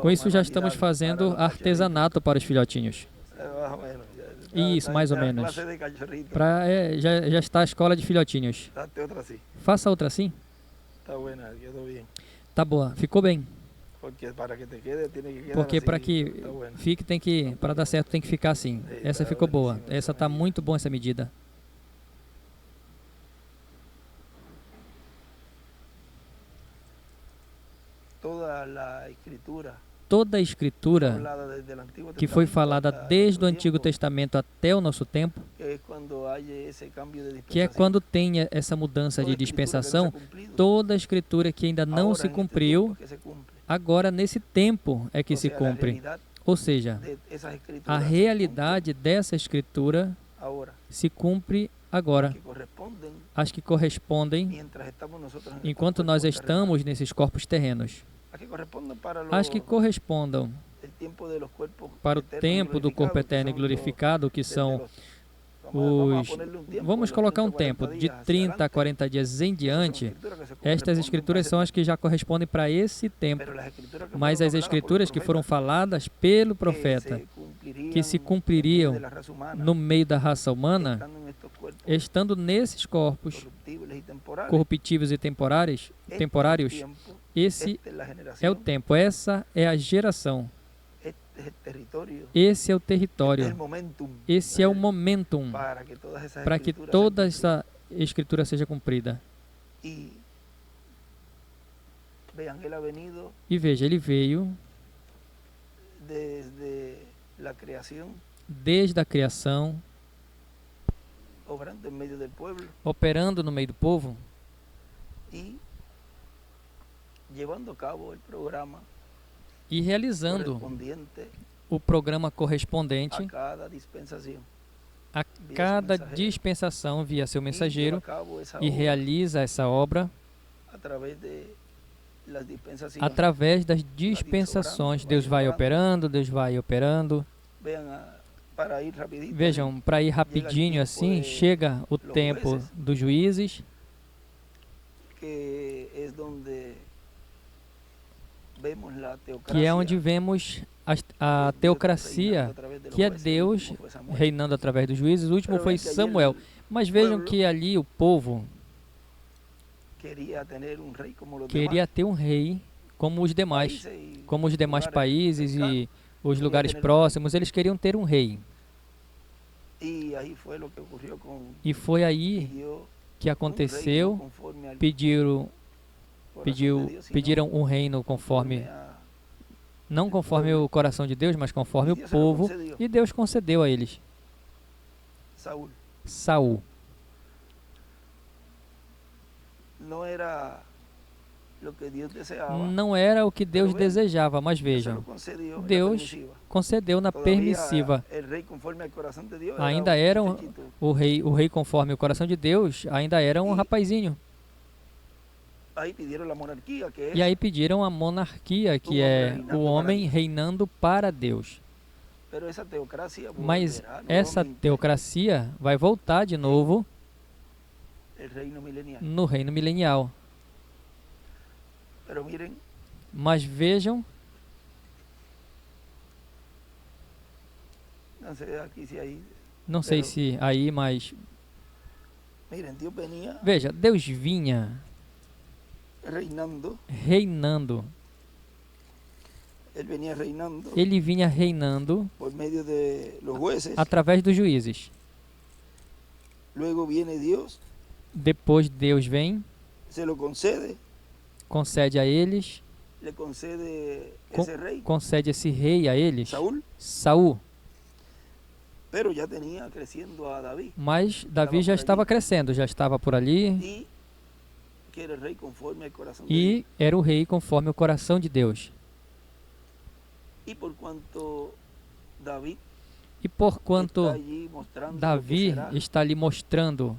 Com isso já estamos fazendo artesanato para os filhotinhos. Isso, mais ou menos. Já está a escola de filhotinhos. Faça outra assim. Tá boa, ficou bem. Porque para que fique, para dar certo, tem que ficar assim. Essa ficou boa. Essa tá muito boa, essa medida. Toda a escritura que foi falada desde o Antigo Testamento até o nosso tempo, que é quando tem essa mudança de dispensação, toda a escritura que ainda não se cumpriu, agora nesse tempo é que se cumpre. Ou seja, a realidade dessa escritura se cumpre agora. As que correspondem enquanto nós estamos nesses corpos terrenos. As que correspondam para o tempo do corpo eterno e glorificado, que são os... Vamos colocar um tempo, de 30 a 40 dias em diante. Estas escrituras são as que já correspondem para esse tempo. Mas as escrituras que foram faladas pelo profeta, que se cumpririam no meio da raça humana, estando nesses corpos corruptíveis e temporários, esse é o tempo, essa é a geração, esse é o território, esse é o momentum para que toda essa escritura seja cumprida. E veja, ele veio desde a criação, operando no meio do povo, e realizando o programa correspondente a cada dispensação via seu mensageiro, e realiza essa obra através das dispensações. Deus vai operando, Deus vai operando. Vejam, para ir rapidinho assim, chega o tempo dos juízes, que é onde vemos a teocracia, que é Deus reinando através dos juízes. O último foi Samuel. Mas vejam que ali o povo queria ter um rei como os demais países e os lugares próximos. Eles queriam ter um rei. E foi aí que aconteceu, pediram um reino conforme, não conforme o coração de Deus, mas conforme o povo, e Deus concedeu a eles Saul. Não era o que Deus desejava, mas vejam, Deus concedeu na permissiva. Ainda era o rei conforme o coração de Deus, ainda era um rapazinho. E aí pediram a monarquia, que é o homem reinando para Deus. Mas essa teocracia vai voltar de novo no reino milenial. Mas vejam, não sei se aí, mas veja, Deus vinha reinando. Ele vinha reinando através dos juízes. Depois Deus vem, concede a eles, concede esse rei a eles, Saul. Mas Davi já estava crescendo, já estava por ali, e era o rei conforme o coração de Deus. E por quanto Davi está ali mostrando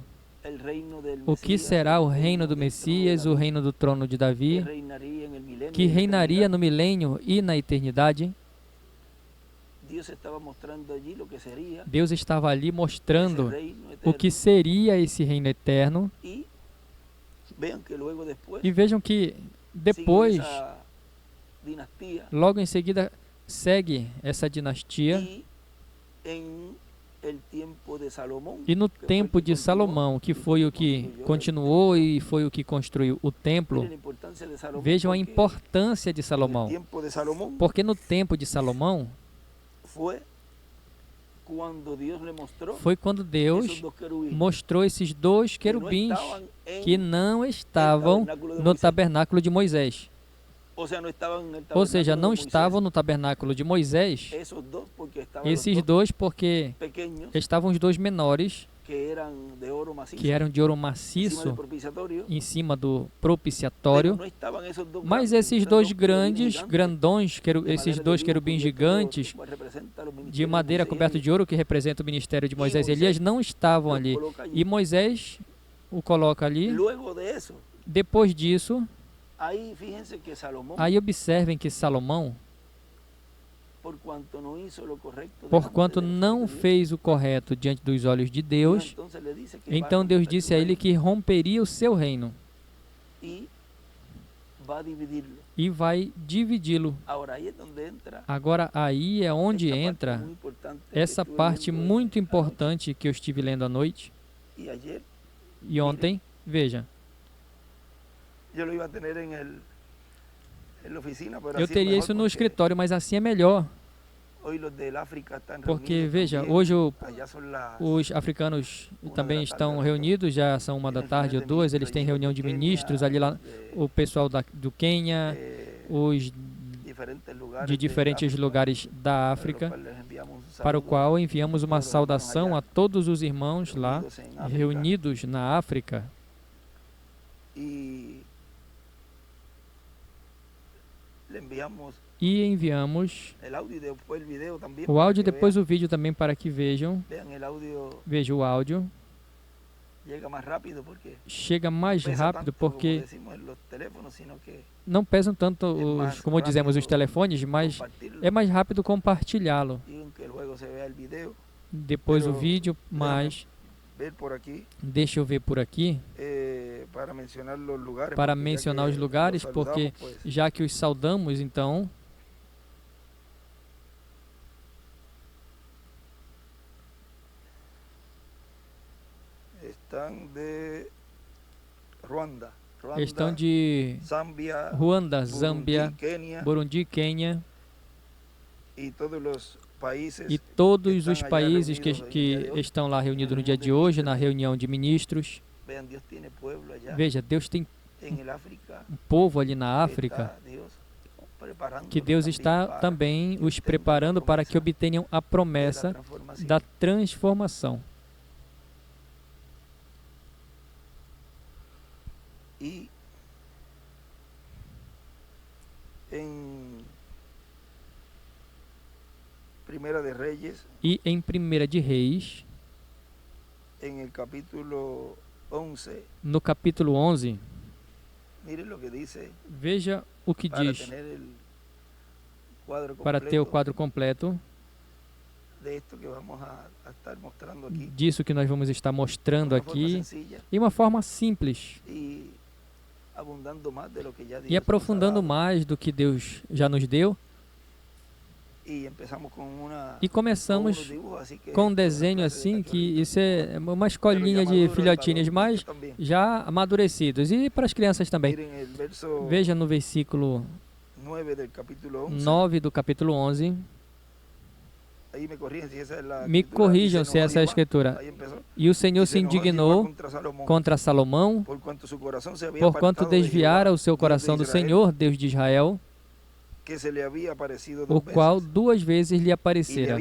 o que será o reino do Messias, o reino do trono de Davi, que reinaria no milênio e na eternidade, Deus estava ali mostrando o que seria esse reino eterno. E vejam que depois Logo em seguida segue essa dinastia. E no tempo de Salomão, que foi o que continuou e foi o que construiu o templo, vejam a importância de Salomão. Porque no tempo de Salomão foi quando Deus mostrou esses dois querubins que não estavam no tabernáculo de Moisés. Ou seja, não estavam no tabernáculo de Moisés, esses dois porque estavam os dois menores, que eram de ouro maciço, em cima do propiciatório, mas esses dois grandões, esses dois querubins gigantes, de madeira coberta de ouro, que representa o ministério de Moisés e Elias, não estavam ali. E Moisés o coloca ali. Depois disso, aí observem que Salomão, porquanto não fez o correto diante dos olhos de Deus, então Deus disse a ele que romperia o seu reino e vai dividi-lo. Agora aí é onde entra essa parte muito importante que eu estive lendo à noite e ontem. Veja, eu teria isso no escritório, mas assim é melhor. Porque, veja, hoje os africanos também estão reunidos, já são 1h ou 2, eles têm reunião de ministros, ali lá o pessoal do Quênia, os de diferentes lugares da África, para o qual enviamos uma saudação a todos os irmãos lá, reunidos na África. E enviamos o áudio e depois o vídeo também para que vejam. Veja o áudio. Chega mais rápido porque não pesam tanto, como dizemos, os telefones, mas é mais rápido compartilhá-lo. Depois o vídeo, mas deixa eu ver por aqui, para mencionar os lugares, porque já que os saudamos, então... Estão de Ruanda, Zâmbia, Burundi, Quênia e todos os países que estão lá reunidos no dia de hoje, na reunião de ministros. Veja, Deus tem um povo ali na África que Deus está também os preparando para que obtenham a promessa da transformação. E em Primeira de Reis, no capítulo 11, veja o que diz, para ter o quadro completo disso que nós vamos estar mostrando aqui, de uma forma simples e aprofundando mais do que Deus já nos deu. E começamos com um desenho assim, que isso é uma escolinha de filhotinhos, mas já amadurecidos, e para as crianças também. Veja no versículo 9 do capítulo 11. Me corrijam se essa é a escritura. E o Senhor se indignou contra Salomão, porquanto desviara o seu coração do Senhor, Deus de Israel, o qual 2 vezes lhe aparecera.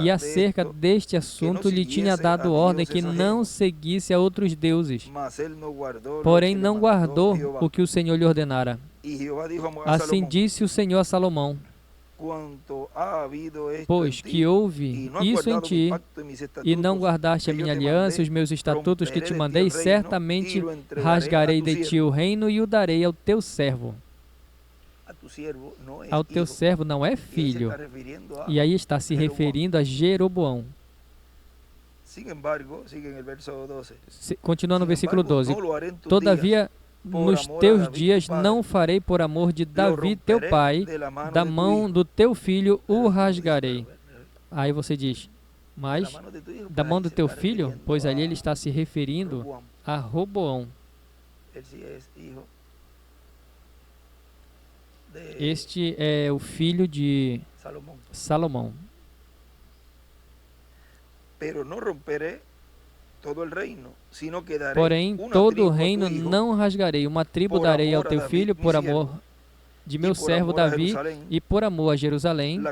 E acerca deste assunto lhe tinha dado ordem que não seguisse a outros deuses. Porém não guardou o que o Senhor lhe ordenara. Assim disse o Senhor a Salomão: pois que houve isso em ti, e não guardaste a minha aliança e os meus estatutos que te mandei, certamente rasgarei de ti o reino e o darei ao teu servo. Ao teu servo não é filho. E aí está se referindo a Jeroboão. Continua no versículo 12. Todavia nos teus dias não farei por amor de Davi, teu pai, da mão do teu filho o rasgarei. Aí você diz, mas da mão do teu filho? Pois ali ele está se referindo a Roboão. Este é o filho de Salomão. Porém, todo o reino não rasgarei, uma tribo darei ao teu filho por amor de meu servo Davi e por amor a Jerusalém,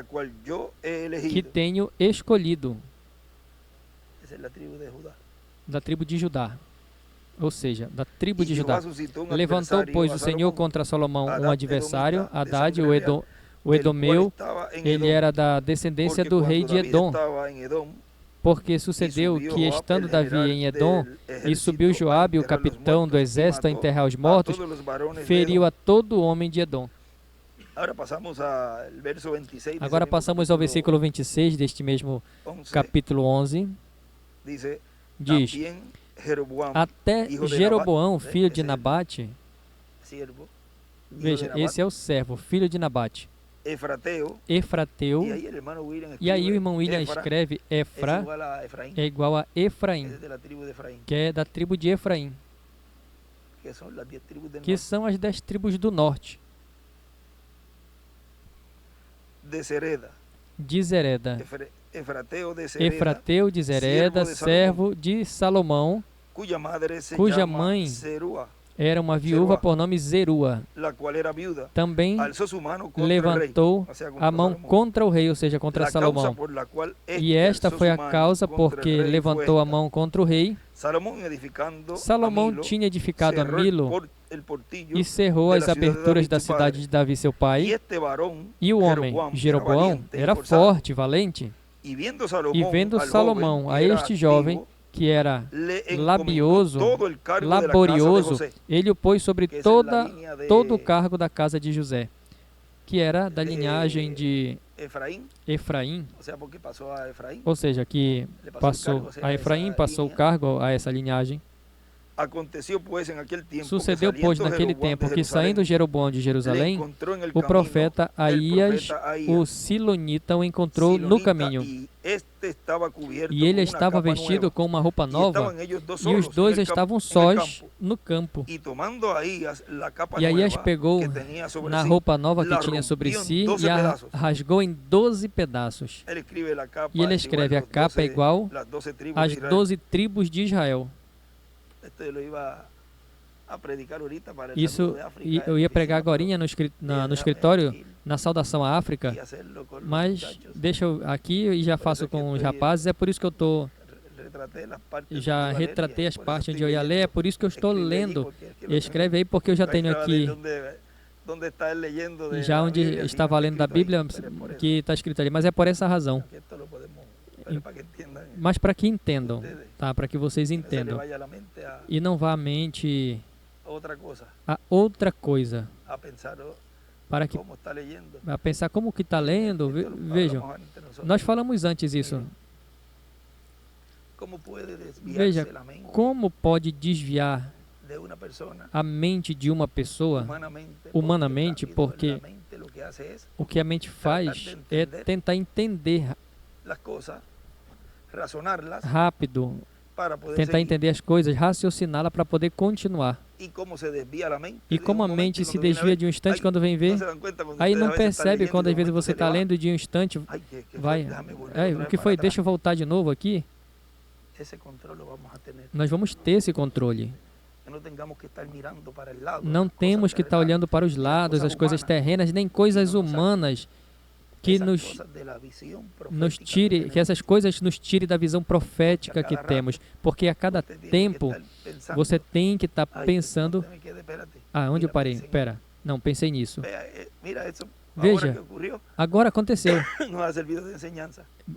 que tenho escolhido. Da tribo de Judá. Ou seja, da tribo de Judá. Levantou, pois, o Senhor contra Salomão um adversário, Haddad, o Edomeu. Ele era da descendência do rei de Edom. Porque sucedeu que, estando Davi em Edom, e subiu Joabe, o capitão do exército, a enterrar os mortos, feriu a todo homem de Edom. Agora passamos ao versículo 26 deste mesmo capítulo 11. Diz: até Jeroboão, filho de Nabate, veja, esse é o servo, filho de Nabate, Efrateu, e aí o irmão William escreve Efra é igual a Efraim, que é da tribo de Efraim, que são as 10 tribos do norte. De Zereda, Efrateu de Zereda, servo de Salomão, cuja mãe era uma viúva por nome Zerua. Também levantou a mão contra o rei, ou seja, contra Salomão. E esta foi a causa porque levantou a mão contra o rei. Salomão tinha edificado a Milo e cerrou as aberturas da cidade de Davi, seu pai. E o homem, Jeroboão, era forte, valente. E vendo Salomão a este jovem, que era laborioso, ele o pôs sobre todo o cargo da casa de José, que era da linhagem de Efraim, ou seja, que passou a Efraim, passou o cargo a essa linhagem. Sucedeu, pois, naquele tempo que, saindo Jeroboão de Jerusalém, o profeta Aías, o Silonita, o encontrou no caminho. E ele estava vestido com uma roupa nova, e os dois estavam sós no campo. E Aías pegou na roupa nova que tinha sobre si e a rasgou em 12 pedaços. E ele escreve: a capa é igual às 12 tribos de Israel. Isso eu ia pregar agorinha no escritório, na saudação à África, mas deixa eu aqui e já faço com os rapazes. É por isso que eu estou, já retratei as partes onde eu ia ler, é por isso que eu estou lendo. Escreve aí, porque eu já tenho aqui, já onde estava lendo da Bíblia, que está escrito ali, mas é por essa razão. Mas para que entendam, tá? Para que vocês entendam. E não vá à mente a outra coisa. Para que, a pensar como que está lendo. Vejam, nós falamos antes isso. Veja, como pode desviar a mente de uma pessoa humanamente, porque o que a mente faz é tentar entender rápido, tentar entender as coisas, raciociná-la para poder continuar. E como a mente se desvia de um instante quando vem ver, aí não percebe quando às vezes você está lendo de um instante, vai, o que foi? Deixa eu voltar de novo aqui. Nós vamos ter esse controle. Não temos que estar olhando para os lados, as coisas terrenas, nem coisas humanas, que nos tire, que essas coisas nos tire da visão profética que temos, porque a cada tempo você tem que estar pensando. Onde eu parei? Espera, não, pensei nisso. Veja, agora aconteceu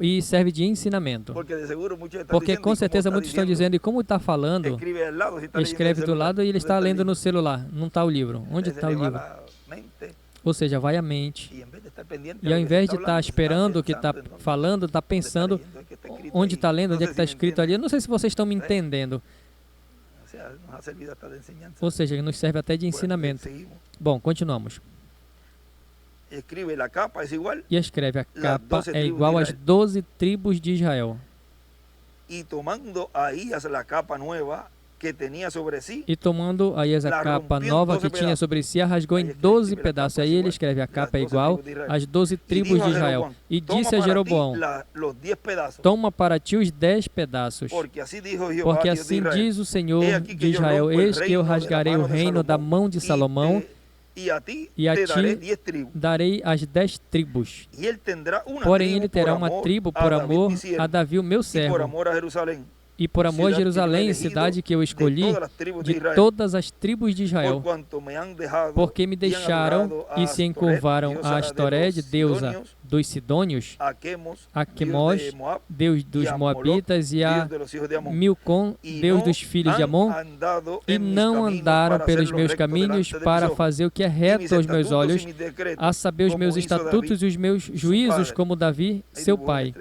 e serve de ensinamento, porque com certeza muitos estão dizendo: e como está falando? Escreve do lado e ele está lendo no celular, não está o livro. Onde está o livro? Ou seja, vai a mente. E ao invés de estar esperando o que está falando, está pensando onde está lendo, onde é que está escrito ali. Eu não sei se vocês estão me entendendo. Ou seja, nos serve até de ensinamento. Bom, continuamos. E escreve, a capa é igual às 12 tribos de Israel. E tomando Ahías a capa nova que tinha sobre si, e tomando Ahías a capa nova que tinha sobre si, a rasgou em 12 pedaços. Aí ele escreve, a capa é igual às 12 tribos de Israel. E disse a Jeroboão, toma para ti os 10 pedaços, porque assim diz o Senhor de Israel, eis que eu rasgarei o reino da mão de Salomão, e a ti darei as 10 tribos. Porém ele terá uma tribo por amor a Davi, o meu servo, e por amor a Jerusalém, cidade que eu escolhi, de todas as tribos de Israel, porque me deixaram e se encurvaram a Astored, deusa dos Sidônios, a Quemos, deus dos Moabitas, e a Milcom, deus dos filhos de Amon, e não andaram pelos meus caminhos para fazer o que é reto aos meus olhos, a saber os meus estatutos e os meus juízos, como Davi, seu pai.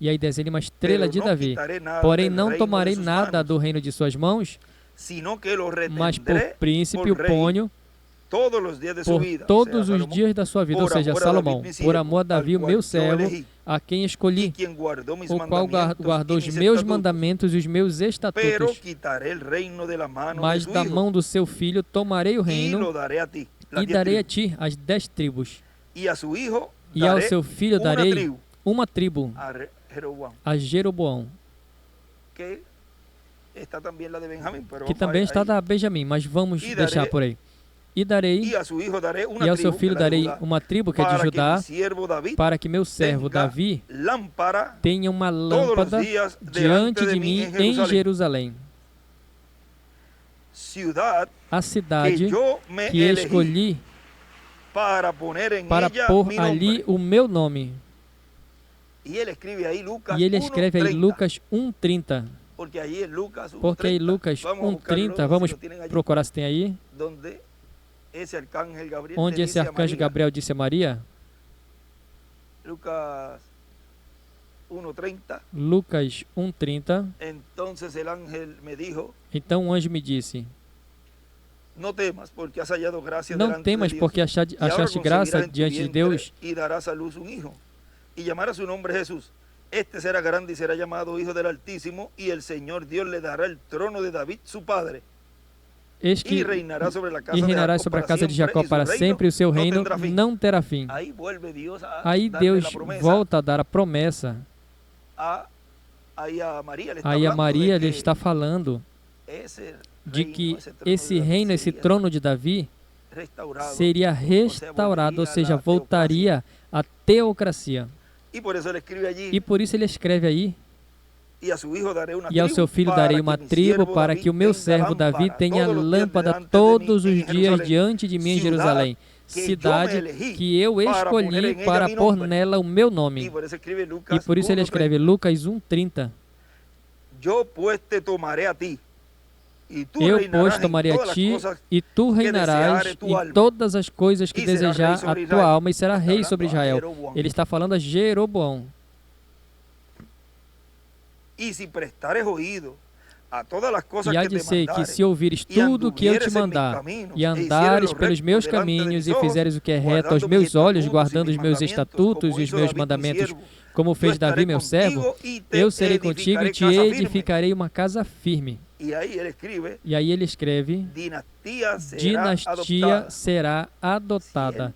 E aí desenha uma estrela de Davi. Porém não tomarei nada do reino de suas mãos, mas por príncipe o ponho por todos os dias da sua vida, ou seja, Salomão, por amor a Davi, o meu servo, a quem escolhi, o qual guardou os meus mandamentos e os meus estatutos. Mas da mão do seu filho tomarei o reino e darei a ti as 10 tribos. E ao seu filho darei uma tribo, a Jeroboão, que também está da Benjamim, mas vamos deixar por aí. E ao seu filho darei uma tribo, que é de Judá, para que meu servo Davi tenha uma lâmpada diante de mim em Jerusalém, a cidade que escolhi para pôr ali o meu nome. E ele escreve aí Lucas 1:30. Porque aí Lucas 1:30, vamos procurar se tem aí, onde esse arcanjo Gabriel disse a Maria. Lucas 1:30. Então o anjo me disse, não temas, porque achaste graça diante de Deus, e darás a luz hijo, e llamarás su nombre Jesús. Este será grande y será llamado Hijo del Altísimo, y el Señor Dios le dará el trono de David, su padre. E reinará sobre a casa de Jacó para sempre, e o seu reino não terá fim. Aí Deus volta a dar a promessa. Aí a Maria lhe está falando de que esse reino, esse trono de Davi, seria restaurado, ou seja, voltaria à teocracia. E por isso ele escreve aí, e ao seu filho darei uma tribo, para que o meu servo Davi tenha lâmpada todos os dias diante de mim em Jerusalém, cidade que eu escolhi para pôr nela o meu nome. E por isso ele escreve Lucas 1:30. Eu, pois, tomarei a ti, e tu reinarás em todas as coisas que desejar a tua alma, e será rei sobre Israel. Ele está falando a Jeroboão. E há de ser que, se ouvires tudo o que eu te mandar, e andares pelos meus caminhos, e fizeres o que é reto aos meus olhos, guardando os meus estatutos e os meus mandamentos, como fez Davi, meu servo, eu serei contigo e te edificarei uma casa firme. E aí ele escreve, dinastia será adotada.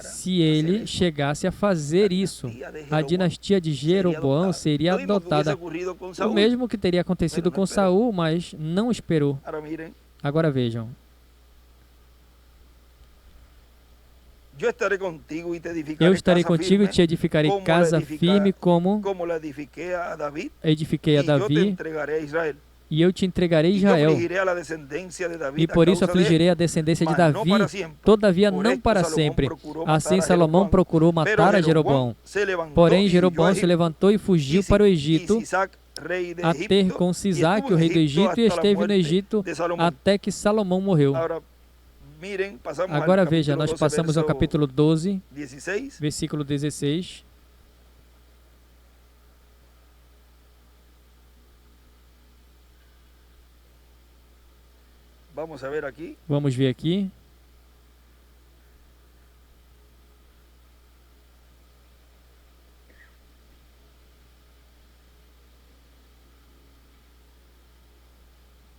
Se ele chegasse a fazer isso, a dinastia de Jeroboão seria adotada. O mesmo que teria acontecido com Saul, mas não esperou. Agora vejam. Eu estarei contigo e te edificarei casa firme, como edifiquei a Davi, e eu te entregarei Israel. E por isso afligirei a descendência de Davi, todavia não para sempre. Assim Salomão procurou matar a Jeroboão. Porém Jeroboão se levantou e fugiu para o Egito, a ter com Sisaque, o rei do Egito, e esteve no Egito até que Salomão morreu. Agora veja, nós passamos ao capítulo 12, versículo 16. Vamos a ver aqui. Vamos ver aqui.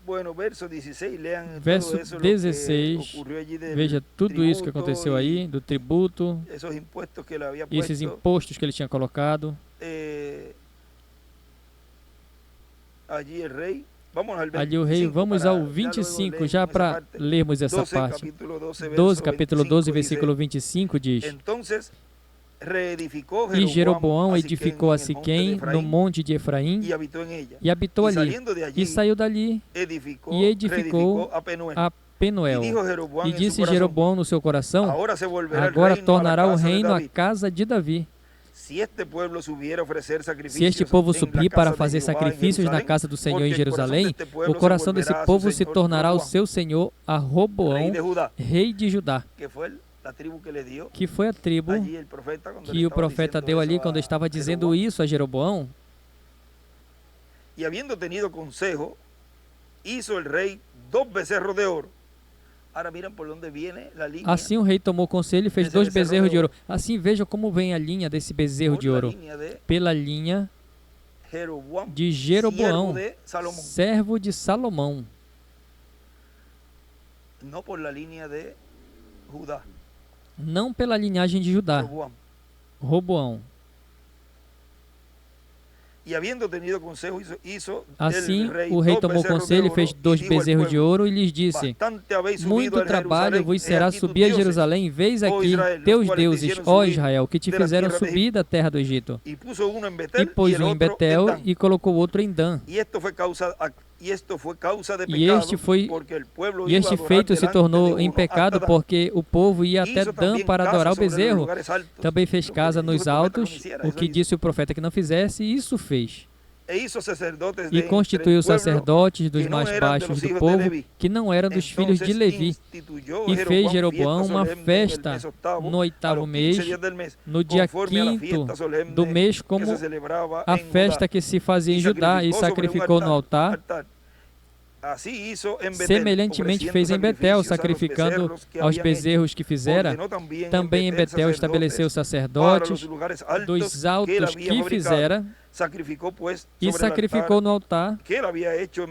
Bueno, verso 16, lean Verso todo eso 16, lo que ocurrió allí del veja tudo isso que tributo aconteceu y aí, do tributo, esos impuestos que le había e esses puesto. impostos que ele tinha colocado. Allí el rei. Vamos al Ali o rei, 25 vamos para ao ya luego 25 leemos já esa para parte. lermos essa 12, parte. capítulo 12, 12, verso capítulo 12, 25 versículo dice, 25 diz: Entonces reedificó E Jeroboão a edificou a Siquém Siquém no monte de Efraim y habitó en ella. e habitou Y ali. saliendo de allí, E saiu dali edificó, e edificou reedificó a Penuel. a Penuel. Y dijo Jeroboam E en su disse corazón, Jeroboão no seu coração: ahora se volverá el Agora reino tornará a la o casa de reino à David. casa de Davi. Se este pueblo subiera a ofrecer Se este sacrificios povo en la subir casa para de fazer Jehová en sacrifícios na Jerusalém, casa do Senhor porque em el corazón de Jerusalém, este pueblo o se coração desse volverá a su povo se señor tornará ao Roboam, seu senhor, a rei Roboão, de Judá, rei de Judá, que fue la tribu que le dio que foi a tribo allí el profeta cuando le que o estaba profeta diciendo deu ali eso quando a estava dizendo Jeroboam. isso a Jeroboão. Y habiendo tenido consejo, hizo el rey 2 becerros de oro. Ahora miren por dónde viene la línea. Assim o rei tomou conselho e fez Esse 2 bezerro bezerros de de ouro. Assim vejam como vem a linha desse bezerro por de la ouro. línea de Pela linha Jeroboam, de Jeroboão, siervo de Salomón. servo de Salomão. No por la línea de Judá, Não pela linhagem de Judá, Roboam. Roboão. Y habiendo tenido consejo, hizo Assim el rey o rei 2 tomou becerros de conselho e oro, fez y 2 dijo al bezerros de pueblo, ouro e lhes disse: bastante habéis subido Muito a trabalho Jerusalém, vos he será aquí tus subir a dioses. Jerusalém, vez ó aqui Israel, teus os quais te deuses, hicieron ó subir Israel, que te de la fizeram tierra de subir da terra do Egito. Y puso uno en E Betel y pôs el um em otro en Betel Dan. e colocou outro em Dan. Y esto fue causa de E pecado, este foi porque el pueblo E iba a este adorar feito se delante tornou de em uno pecado hasta Dan. porque o povo ia até Hizo Dan también para casa adorar o sobre los bezerro. lugares altos, Também fez lo que casa dijo el nos profeta que no altos, hiciera, o eso que hizo. disse o profeta que não fizesse, e isso fez. E hizo sacerdotes de E entre constituiu el pueblo sacerdotes dos que no mais eran de baixos los do hijos de povo, Leví. que não eram dos filhos de Entonces Levi. instituyó E fez Jeroboão fiesta uma solemne en el festa mes octavo, no a oitavo los 15 mês, días del mes, no dia conforme a la 5º fiesta solemne do mês, que como se celebraba a en festa Judá, que se fazia em y Judá, e sacrificou no altar. Así hizo en Betel, Semelhantemente fez em Betel, sacrificando aos bezerros que fizera. Também em Betel estabeleceu sacerdotes dos altos que fizera e sacrificou no altar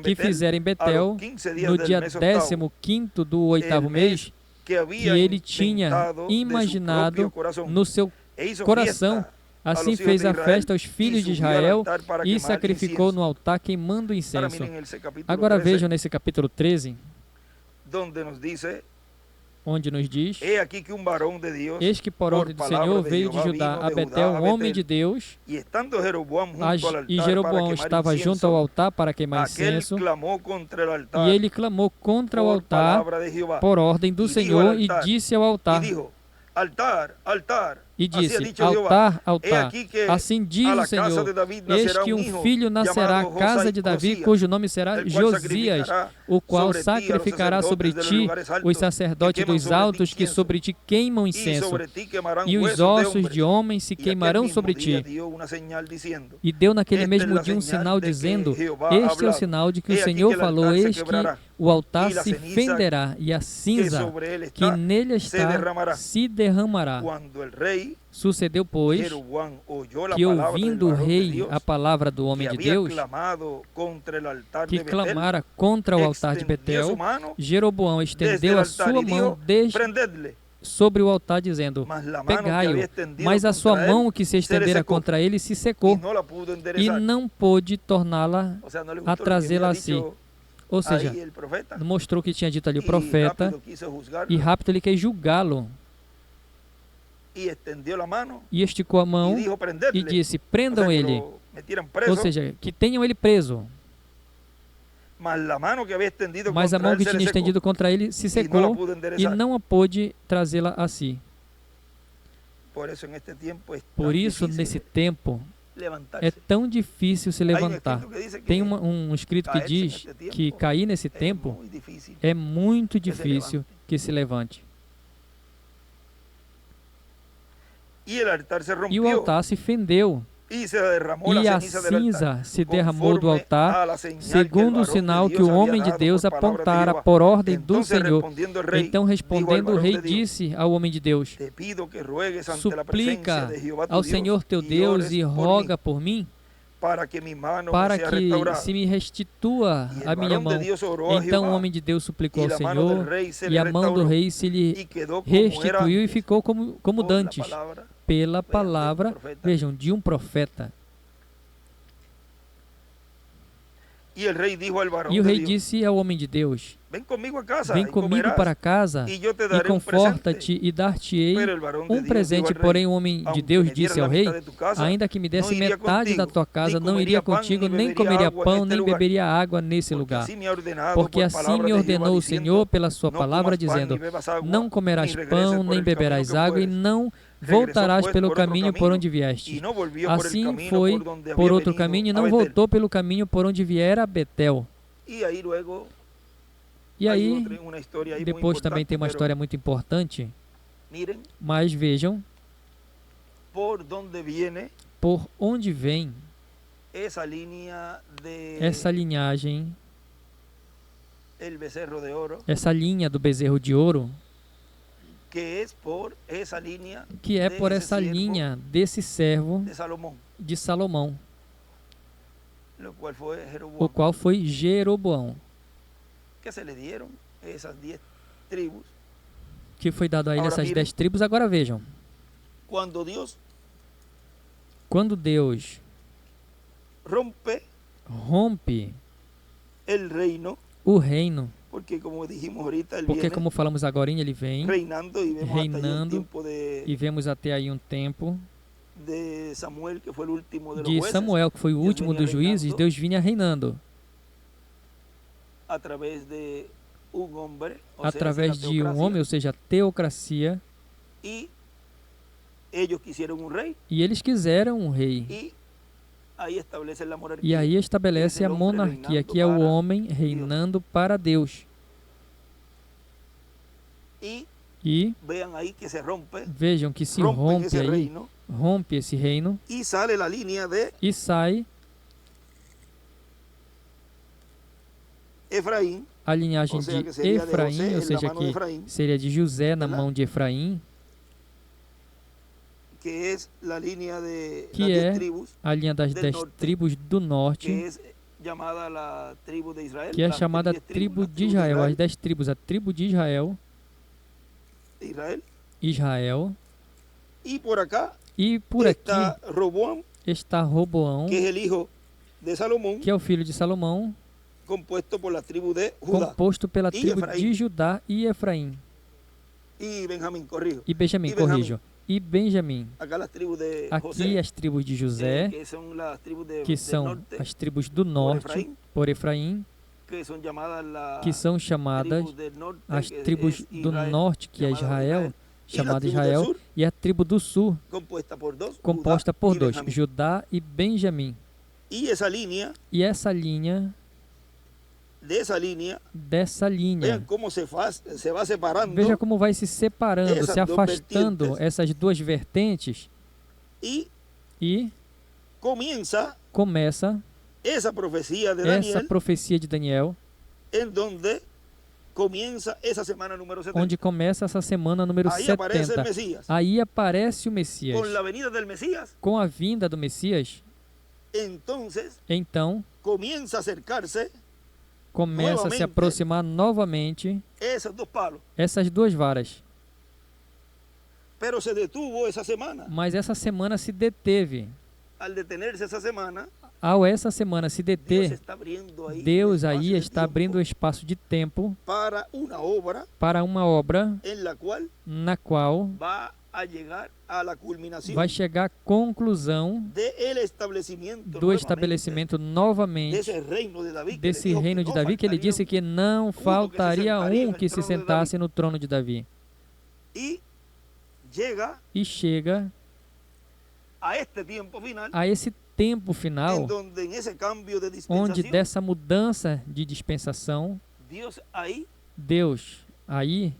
que fizera em Betel no dia 15º do oitavo mês, que ele tinha imaginado no seu coração. Assim fez a festa aos filhos de Israel e sacrificou no altar queimando incenso. Agora vejam nesse capítulo 13, onde nos diz: Eis que por ordem do Senhor veio de Judá a Betel um homem de Deus, e Jeroboão estava junto ao altar para queimar incenso, e ele clamou contra o altar por ordem do Senhor e disse ao altar, e disse: Altar, altar, assim diz o Senhor, eis que um filho nascerá à casa de Davi, cujo nome será Josias, o qual sacrificará sobre ti os sacerdotes dos altos que sobre ti queimam incenso, e os ossos de homens se queimarão sobre ti. E deu naquele mesmo dia um sinal dizendo: Este é o sinal de que o Senhor falou, eis que o altar se fenderá, e a cinza que nele está se derramará. Sucedeu, pois, que ouvindo o rei a palavra do homem de Deus, que clamara contra o altar de Betel, Jeroboão estendeu a sua mão sobre o altar, dizendo: Pegai-o. Mas a sua mão que se estendera contra ele se secou, e não pôde torná-la a trazê-la a si. Ou seja, mostrou que tinha dito ali o profeta, e rápido ele quis julgá-lo. E esticou a mão e disse: Prendam ele. Ou seja, que tenham ele preso. Mas a mão que tinha estendido contra ele se secou e não a pôde trazê-la a si. Por isso, nesse tempo, é tão difícil se levantar. Tem um escrito que diz que cair nesse tempo é muito difícil que se levante. E o altar se fendeu. E a cinza se derramou do altar, segundo o sinal que o homem de Deus apontara por ordem do Senhor. Então, respondendo o rei, disse ao homem de Deus: suplica ao Senhor teu Deus e roga por mim, para que se me restitua a minha mão. Então o homem de Deus suplicou ao Senhor, e a mão do rei se lhe restituiu e ficou como dantes, pela palavra, vejam, de um profeta. E o rei disse ao homem de Deus: vem comigo para casa e conforta-te e dar-te-ei um presente. Porém o homem de Deus disse ao rei: ainda que me desse metade da tua casa, não iria contigo, nem comeria pão, nem beberia água nesse lugar. Porque assim me ordenou o Senhor pela sua palavra, dizendo: não comerás pão, nem beberás água, e não voltarás pelo caminho por onde vieste. Assim foi por outro caminho e não voltou pelo caminho por onde viera a Betel. E aí, depois também tem uma história muito importante. Mas vejam por onde vem essa linhagem, essa linha do bezerro de ouro, que é por essa linha desse servo de Salomão, o qual foi Jeroboão, que foi dado a ele essas 10 tribos. Agora vejam, quando Deus rompe o reino, porque como falamos agora, ele vem reinando, e vemos até aí um tempo de Samuel, que foi o último dos juízes. Deus vinha reinando através de um homem, ou seja, a teocracia, e eles quiseram um rei. E aí estabelece a monarquia, que é o homem reinando para Deus. E vejam que se rompe aí, rompe esse reino, e sai a linhagem de Efraim, ou seja, que seria de José na mão de Efraim, que é a linha das 10 tribos do norte, que é chamada tribo de Israel, as 10 tribos, a tribo de Israel, e por aqui está Roboão, que é o filho de Salomão, composto pela tribo de Judá e Efraim. E Benjamim, corrijo. E Benjamim. Aqui as tribos de José, que são as tribos do norte, por Efraim, que são chamadas as tribos do norte, que é Israel, chamada Israel, e a tribo do sul, composta por 2, Judá e Benjamim. E essa linha, dessa linha, veja como vai se separando, se afastando essas duas vertentes, e começa essa profecia de Daniel, onde começa essa semana número 70. Aí aparece o Messias. Com a vinda do Messias, então começa a se aproximar novamente essas duas varas. Mas essa semana se deteve. Ao essa semana se deter, Deus aí está abrindo um espaço de tempo para uma obra na qual vai chegar à conclusão do estabelecimento novamente desse reino de Davi, que ele disse que não faltaria um que se sentasse no trono de Davi. E chega a esse tempo final, onde dessa mudança de dispensação, Deus aí,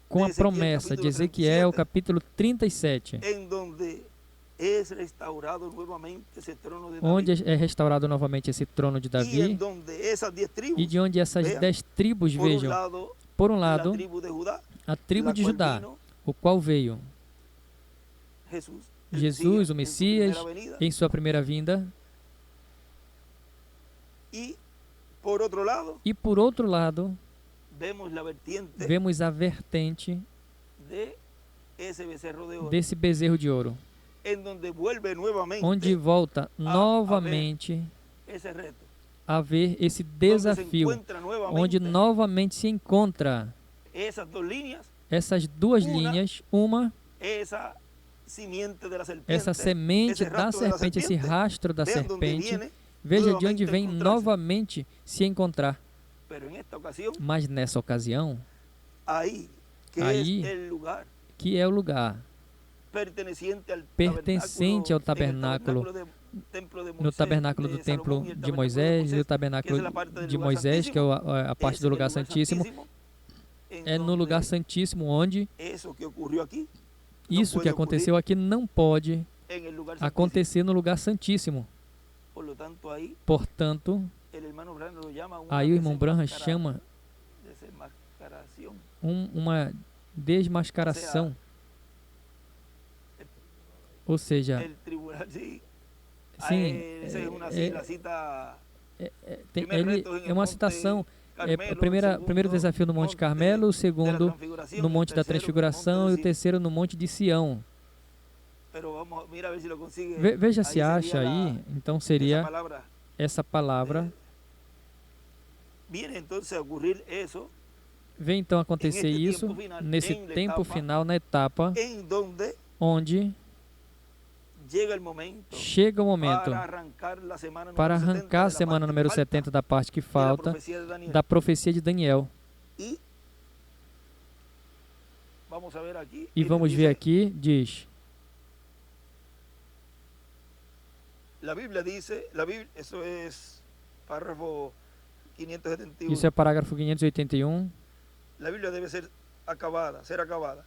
com a promessa de Ezequiel, capítulo 37, es restaurado nuevamente ese trono de onde David. é restaurado novamente esse trono de Y Davi, en donde esas 10 e tribus, de onde essas vean, 10 tribos por un vejam, lado, por um la lado, tribu de Judá, a tribo la de cual Judá, vino o qual veio Jesús, el Jesus, o Mesías, en su primera Messias, venida. em sua primeira vinda, Y por otro lado, e por outro lado, vemos la vertiente vemos a vertente de ese becerro de oro, desse bezerro de ouro, en donde vuelve nuevamente onde volta novamente ese reto, a ver esse donde se desafio, encuentra nuevamente onde novamente se encontra esas dos líneas, essas duas Uma, linhas, uma, essa simiente de la serpiente, essa semente ese da rastro de la serpente, esse rastro da vean donde serpente, viene veja de onde nuevamente vem encontrarse. novamente se encontrar. Pero en esta ocasión, Mas nessa ocasião, ahí, que Ahí, es el lugar que é o lugar pertencente ao tabernáculo, no tabernáculo do templo de Moisés e do tabernáculo de Moisés, que é a parte do lugar santíssimo, é no lugar santíssimo onde isso que aconteceu aqui não pode acontecer no lugar santíssimo. Portanto, aí o irmão Branham chama uma desmascaração. Ou seja, sim, é uma citação. O primeiro desafio no Monte Carmelo, o segundo no Monte da Transfiguração e o terceiro no Monte de Sião. Veja se acha aí, então seria essa palavra. Vem então acontecer isso nesse tempo final, na etapa onde chega o momento para arrancar a semana número 70 da parte que falta da profecia de Daniel. E vamos ver aqui, diz: isso é parágrafo 581.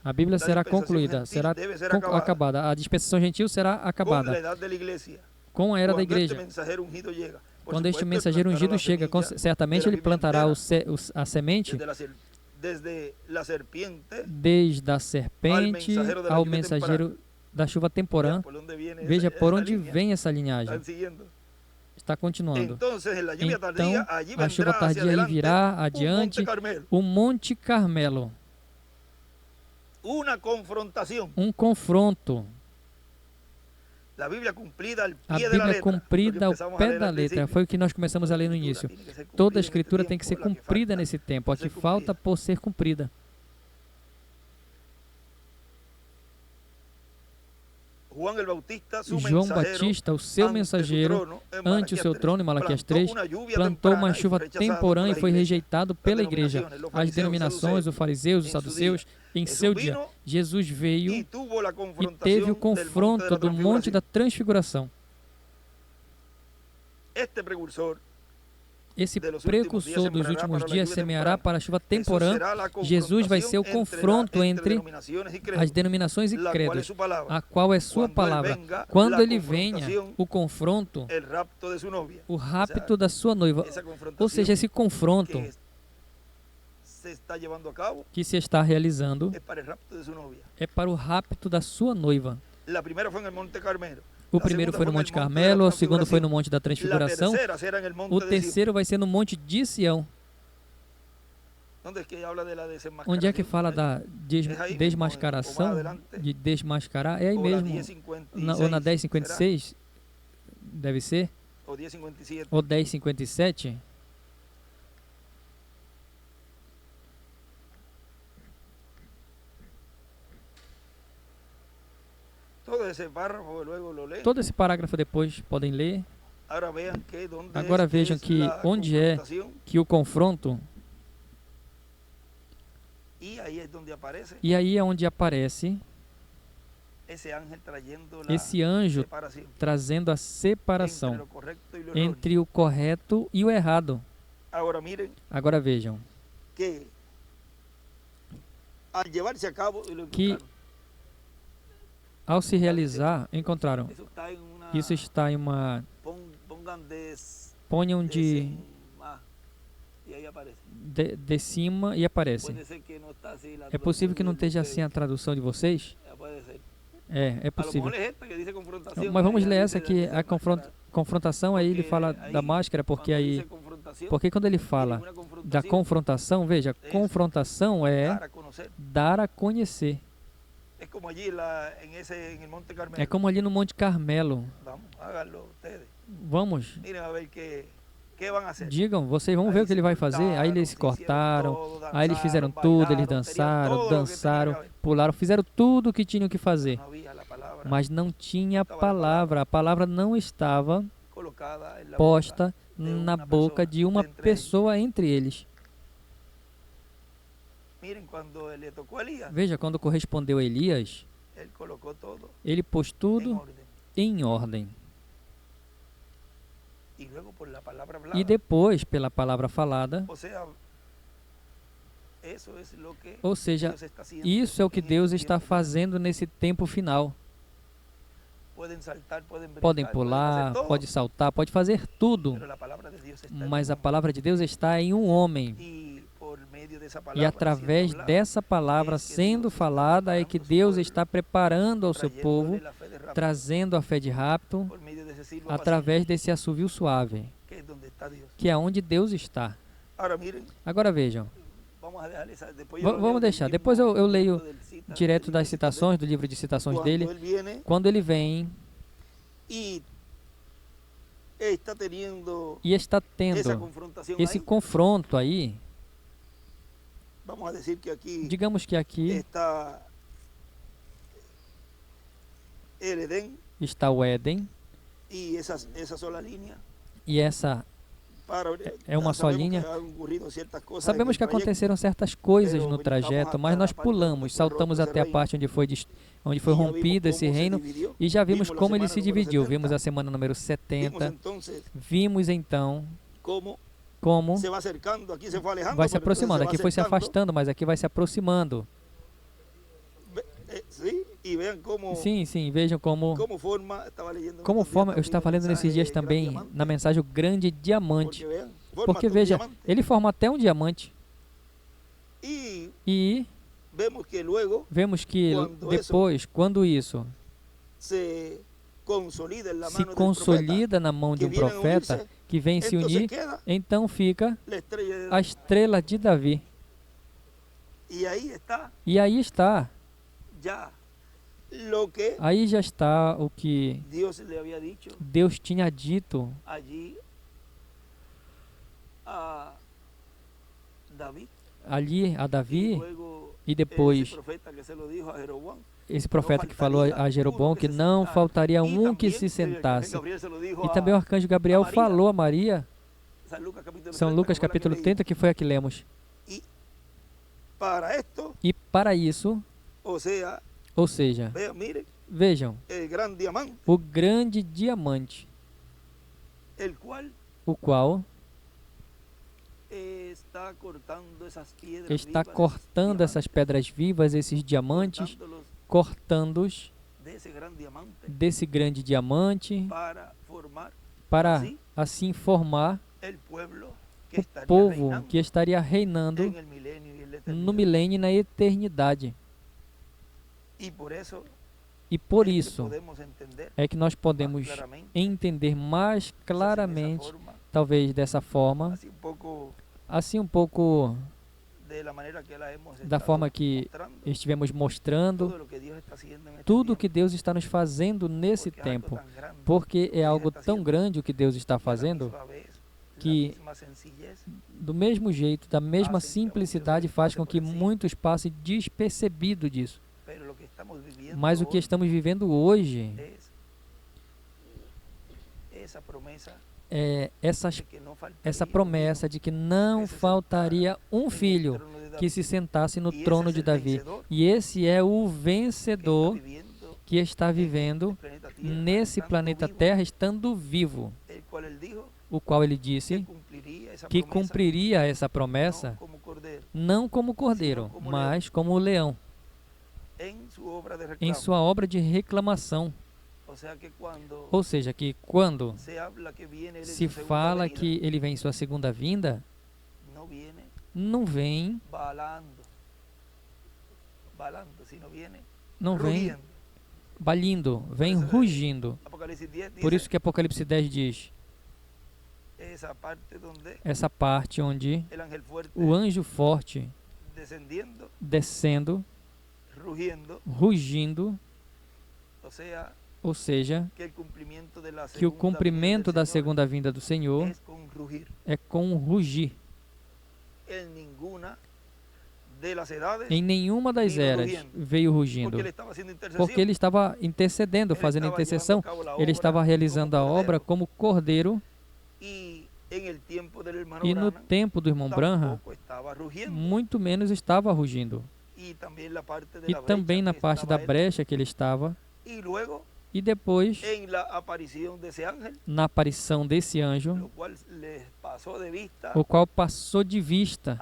A Bíblia será concluída, será acabada. A dispensação gentil será acabada com a era da igreja. Quando este mensageiro ungido chega, certamente ele plantará a semente desde a serpente ao mensageiro da chuva temporã. Veja por onde vem essa linhagem. Está continuando. Então, a chuva tardia aí virá adiante o Monte Carmelo. Um confronto. A Bíblia cumprida ao pé da letra. Foi o que nós começamos a ler no início. Toda a Escritura tem que ser cumprida nesse tempo. A que falta por ser cumprida. João Batista, o seu mensageiro, ante o seu trono, em Malaquias 3, plantou uma chuva temporã e foi rejeitado pela igreja, as denominações, os fariseus, os saduceus. Em seu dia, Jesus veio e teve o confronto do Monte da Transfiguração. Esse precursor dos últimos dias semeará para a chuva temporã. Jesus vai ser o confronto entre as denominações e credos, a qual é sua palavra. Quando ele venha, o confronto, o rapto da sua noiva, ou seja, esse confronto que se está realizando é para o rapto da sua noiva. O primeiro foi no Monte Carmelo, o segundo foi no Monte da Transfiguração, o terceiro vai ser no Monte de Sião. Onde é que fala da desmascaração? De desmascarar? É aí mesmo. Ou na 10:56? Deve ser? Ou 10:57? Todo esse parágrafo depois podem ler. Agora vejam que onde é que o confronto, e aí é onde aparece esse anjo trazendo a separação entre o correto e o errado. Agora vejam que ao se realizar, encontraram. Isso está em uma... Ponham de cima e aparece. É possível que não esteja assim a tradução de vocês? É possível. Mas vamos ler essa aqui, a confrontação, aí ele fala da máscara, porque quando ele fala da confrontação, veja, confrontação é dar a conhecer. É como ali no Monte Carmelo. Vamos. Digam, vocês vão ver o que ele vai fazer. Aí eles se cortaram, aí eles fizeram tudo, eles dançaram, pularam, fizeram tudo o que tinham que fazer. Mas não tinha palavra, a palavra não estava posta na boca de uma pessoa entre eles. Veja, quando correspondeu a Elias, ele pôs tudo em ordem. E depois, pela palavra falada, ou seja, isso é o que Deus está fazendo nesse tempo final. Podem pular, pode saltar, pode fazer tudo, mas a palavra de Deus está em um homem. E através dessa palavra sendo falada é que Deus está preparando ao seu povo, trazendo a fé de rapto, através desse assovio suave, que é onde Deus está. Agora vejam, vamos deixar, depois eu leio direto das citações, do livro de citações dele, quando ele vem e está tendo esse confronto aí. Digamos que aqui está o Éden, e essa é uma só linha. Sabemos que aconteceram certas coisas no trajeto, mas nós pulamos, saltamos até a parte onde foi rompido esse reino e já vimos como ele se dividiu. Vimos a semana número 70, vimos então como vai se aproximando. Aqui foi se afastando, mas aqui vai se aproximando. Sim, vejam como forma. Eu estava lendo nesses dias também, na mensagem, o grande diamante. Porque veja, ele forma até um diamante. E vemos que depois, quando isso se consolida na mão de um profeta que vem se unir, então fica a estrela de Davi. E aí está. Aí já está o que Deus tinha dito ali a Davi, e depois esse profeta que falou a Jeroboão que não faltaria um que se sentasse. E também o arcanjo Gabriel falou a Maria, São Lucas capítulo 30, que foi a que lemos. E para isso, ou seja, vejam, o grande diamante, o qual está cortando essas pedras vivas, esses diamantes, cortando-os desse grande diamante, para assim formar o povo que estaria reinando no milênio e na eternidade. E por isso é que nós podemos entender mais claramente, talvez dessa forma, assim um pouco da forma que estivemos mostrando, tudo o que Deus está nos fazendo nesse tempo, porque é algo tão grande o que Deus está fazendo, que do mesmo jeito, da mesma simplicidade, faz com que muitos passem despercebido disso. Mas o que estamos vivendo hoje é essa promessa de que não faltaria um filho que se sentasse no trono de Davi. E esse é o vencedor que está vivendo nesse planeta Terra, estando vivo, o qual ele disse que cumpriria essa promessa não como cordeiro, mas como leão. em sua obra de reclamação. Ou seja, que quando se fala que ele vem em sua segunda vinda, não vem balindo, vem rugindo. Por isso que Apocalipse 10 diz, essa parte onde o anjo forte descendo, rugindo, ou seja, que o cumprimento da segunda vinda do Senhor é com um rugir. Em nenhuma das eras veio rugindo, porque ele estava intercedendo, fazendo intercessão, ele estava realizando a obra como cordeiro, e no tempo do irmão Branham, muito menos estava rugindo. E também na parte da brecha que ele estava, e depois, na aparição desse anjo, o qual passou de vista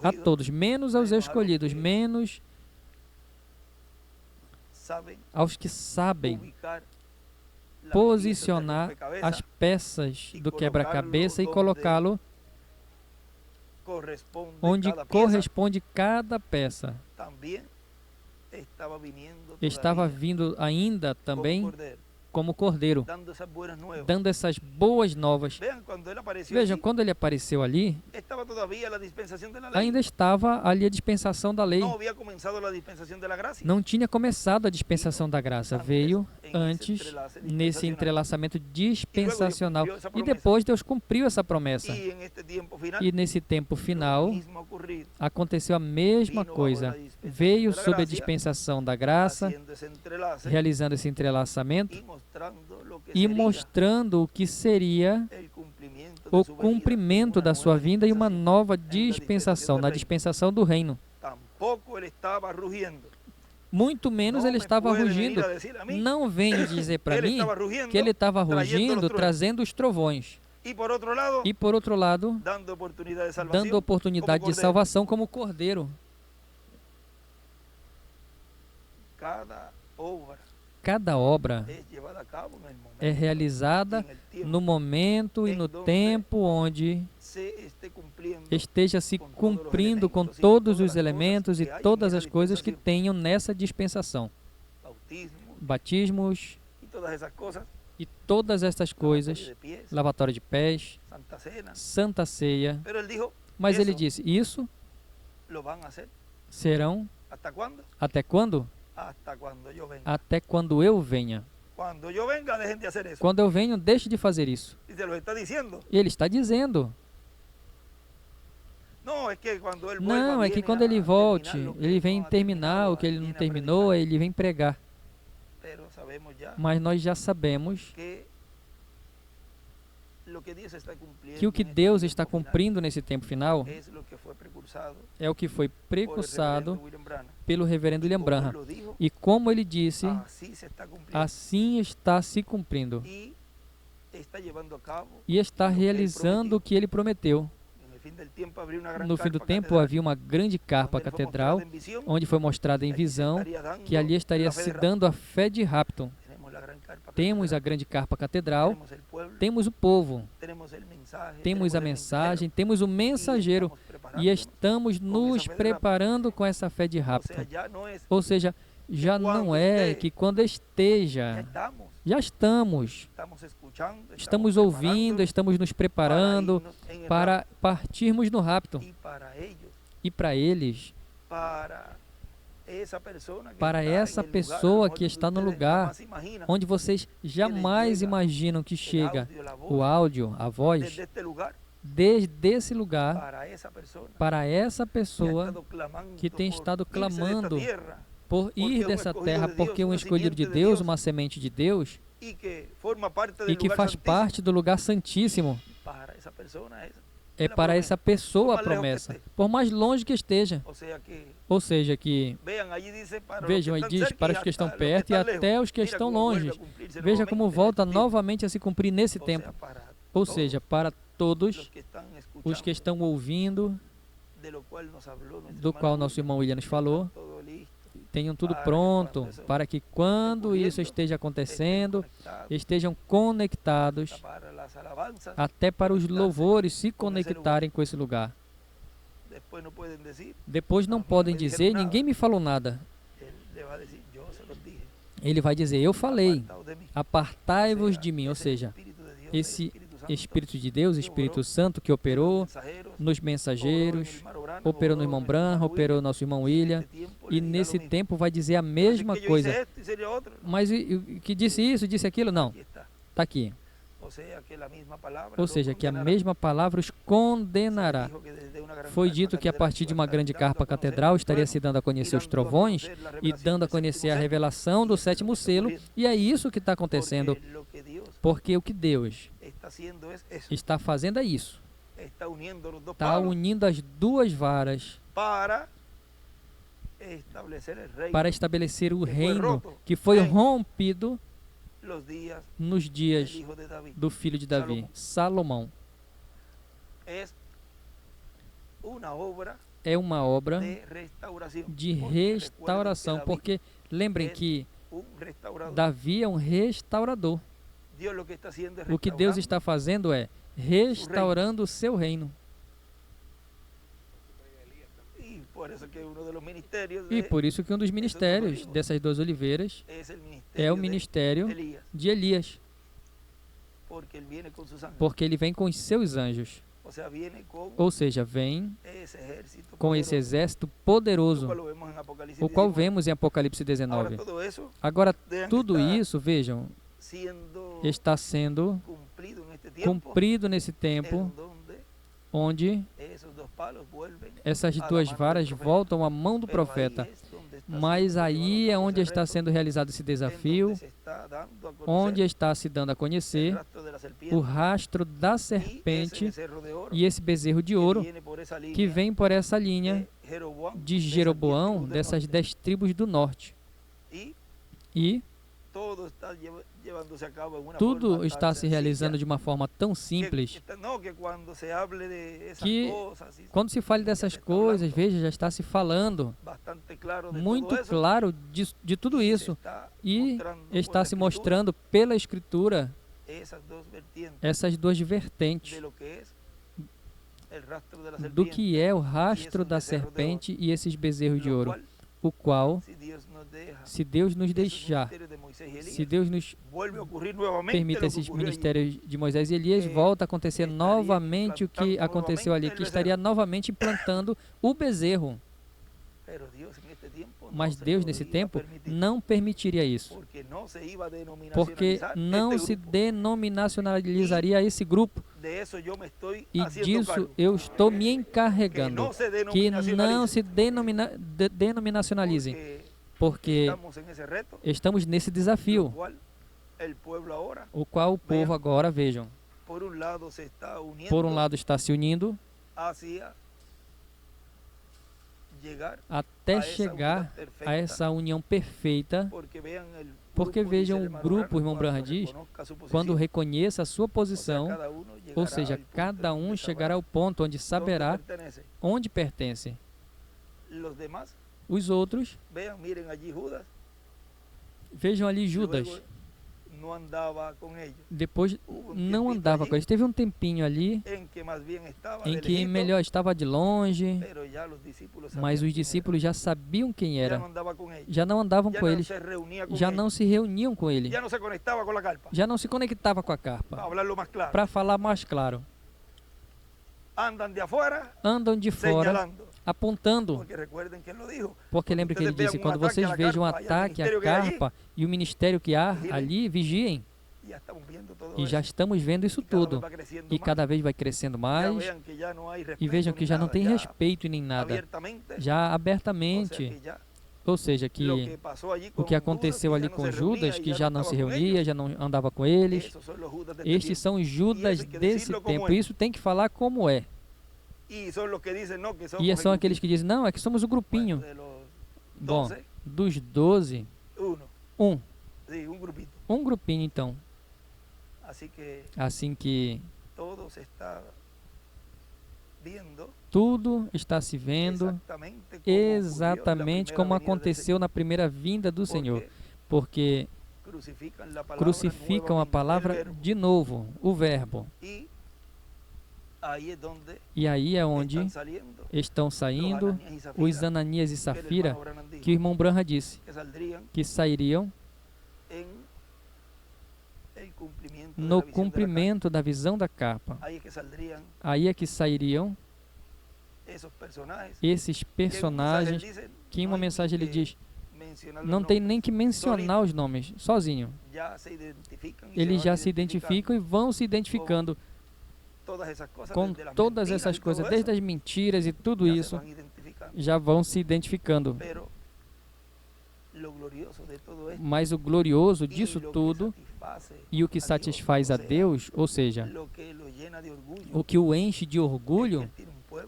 a todos, menos aos escolhidos, menos aos que sabem posicionar as peças do quebra-cabeça e colocá-lo onde corresponde cada peça. Estava vindo ainda também como cordeiro, dando essas boas novas. Vejam, quando ele apareceu ali, ainda estava ali a dispensação da lei. Não tinha começado a dispensação da graça. Veio antes, nesse entrelaçamento dispensacional. E depois Deus cumpriu essa promessa. E nesse tempo final, aconteceu a mesma coisa. Veio sob a dispensação da graça, realizando esse entrelaçamento e mostrando o que seria o cumprimento da sua vinda e uma nova dispensação, na dispensação do reino. Muito menos ele estava rugindo. Não venha dizer para mim que ele estava rugindo, trazendo os trovões. E por outro lado, dando oportunidade de salvação como cordeiro. Cada obra é realizada no momento e no tempo onde esteja se cumprindo com todos os elementos e todas as coisas que tenham nessa dispensação. Batismos e todas estas coisas, lavatório de pés, Santa Ceia. Mas ele disse, isso serão até quando? Até quando eu venha. Quando eu venho, deixe de fazer isso. Ele está dizendo. Não, é que quando ele volte, ele vem terminar o que ele não terminou, ele vem pregar. Mas nós já sabemos que o que Deus está cumprindo nesse tempo final é o que foi precursado pelo reverendo William Branham. E como ele disse, assim está se cumprindo. E está realizando o que ele prometeu. No fim do tempo havia uma grande carpa catedral, onde foi mostrada em visão que ali estaria se dando a fé de Rapton. Temos a grande carpa catedral, temos o povo, temos a mensagem, temos o mensageiro e estamos nos preparando com essa fé de Rapton. Ou seja, já não é que quando esteja, já estamos ouvindo, estamos nos preparando para partirmos no rapto. E para eles, para essa pessoa que está no lugar onde vocês jamais imaginam que chega o áudio, a voz, desde esse lugar, para essa pessoa que tem estado clamando por ir dessa terra, porque um escolhido de Deus, uma semente de Deus, e que faz parte do lugar santíssimo. É para essa pessoa a promessa, por mais longe que esteja. Ou seja, que vejam, aí diz, para os que estão perto e até os que estão longe. Veja como volta novamente a se cumprir nesse tempo. Ou seja, para todos os que estão ouvindo, do qual nosso irmão William nos falou, tenham tudo pronto, para que quando isso esteja acontecendo, estejam conectados, até para os louvores se conectarem com esse lugar. Depois não podem dizer, ninguém me falou nada. Ele vai dizer, eu falei, apartai-vos de mim, ou seja, esse Espírito de Deus, Espírito Santo que operou nos mensageiros, operou no irmão Branham, operou no nosso irmão William, e nesse tempo vai dizer a mesma coisa. Mas que disse isso, disse aquilo? Não, está aqui. Ou seja, que a mesma palavra os condenará. Foi dito que a partir de uma grande carpa catedral estaria se dando a conhecer os trovões e dando a conhecer a revelação do sétimo selo, e é isso que está acontecendo, porque o que Deus está fazendo é isso. Está unindo as duas varas para estabelecer o reino que foi rompido nos dias do filho de Davi, Salomão. É uma obra de restauração, porque lembrem que Davi é um restaurador. O que Deus está fazendo é restaurando o seu reino. E por isso que um dos ministérios dessas duas oliveiras é o ministério de Elias. Porque ele vem com os seus anjos. Ou seja, vem com esse exército poderoso, o qual vemos em Apocalipse 19. Agora, tudo isso, vejam, está sendo cumprido nesse tempo, onde essas duas varas voltam à mão do profeta. Mas aí é onde está sendo realizado esse desafio, onde está se dando a conhecer o rastro da serpente e esse bezerro de ouro que vem por essa linha de Jeroboão, dessas 10 tribos do norte. E tudo está se realizando de uma forma tão simples que quando se fala dessas coisas, veja, já está se falando muito claro de tudo isso e está se mostrando pela Escritura essas duas vertentes do que é o rastro da serpente e esses bezerros de ouro, o qual, se Deus nos deixar, se Deus nos permite esses ministérios de Moisés e Elias, volta a acontecer novamente o que aconteceu ali, que estaria novamente implantando o bezerro. Mas Deus, nesse tempo, não permitiria isso, porque não se denominacionalizaria esse grupo, e disso eu estou me encarregando, que não se denominacionalize, porque estamos nesse desafio, o qual o povo agora, vejam, por um lado está se unindo até chegar a essa união perfeita, porque vejam o grupo, o irmão Branham diz, quando reconheça a sua posição, ou seja, cada um chegará ao ponto onde saberá onde pertence. Os outros, vejam ali Judas, depois não andava com eles. Teve um tempinho ali em que melhor estava de longe, mas os discípulos já sabiam quem era, já não andavam com eles, já não se reuniam com ele, já não se conectava com a carpa. Para falar mais claro, andam de fora, apontando, porque lembre que ele disse, quando vocês vejam um ataque à carpa e o ministério que há ali, vigiem. E já estamos vendo isso tudo, e cada vez vai crescendo mais, e vejam que já não tem respeito nem nada, já abertamente, ou seja, que o que aconteceu ali com Judas, que já não se reunia, já não andava com eles, estes são os Judas desse tempo, e isso tem que falar como é. E são aqueles que dizem, não, é que somos o grupinho. Bom, dos 12, um grupinho então. Assim que Tudo está se vendo exatamente como aconteceu na primeira vinda do Senhor, porque crucificam a palavra de novo, o Verbo. E aí é onde estão saindo os Ananias e Safira, que o irmão Branham disse, que sairiam no cumprimento da visão da capa. Aí é que sairiam esses personagens, que em uma mensagem ele diz, não tem nem que mencionar os nomes, sozinho. Eles já se identificam e vão se identificando com todas essas coisas, desde as mentiras e tudo isso, já vão se identificando. Mas o glorioso disso tudo e o que satisfaz a Deus, ou seja, o que o enche de orgulho,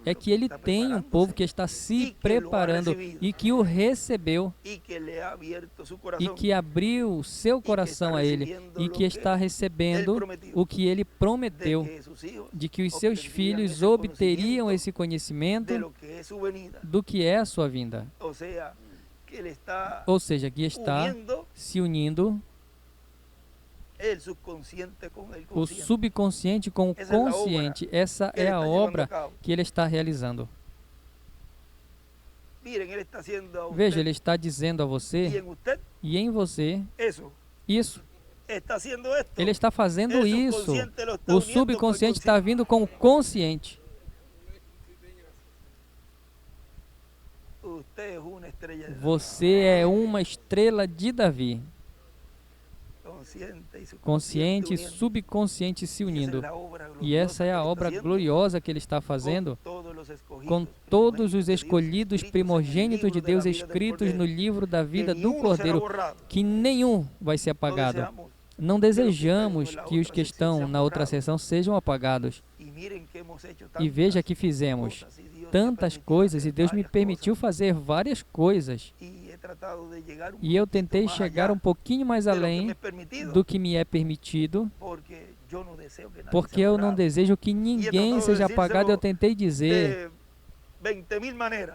é que ele tem um povo que está se preparando e que o recebeu e que abriu seu coração a ele e que está recebendo o que ele prometeu, de que os seus filhos obteriam esse conhecimento do que é a sua vinda. Ou seja, que está se unindo o subconsciente com o consciente. Essa é a obra que ele está realizando. Veja, ele está dizendo a você e em você isso. Ele está fazendo isso. O subconsciente está vindo com o consciente. Você é uma estrela de Davi. Consciente e subconsciente se unindo. E essa é a obra gloriosa que ele está fazendo com todos os escolhidos primogênitos de Deus escritos no livro da vida do Cordeiro, que nenhum vai ser apagado. Não desejamos que os que estão na outra sessão sejam apagados. E veja que fizemos tantas coisas e Deus me permitiu fazer várias coisas. E eu tentei chegar um pouquinho mais além do que me é permitido, porque eu não desejo que ninguém seja apagado. Eu tentei dizer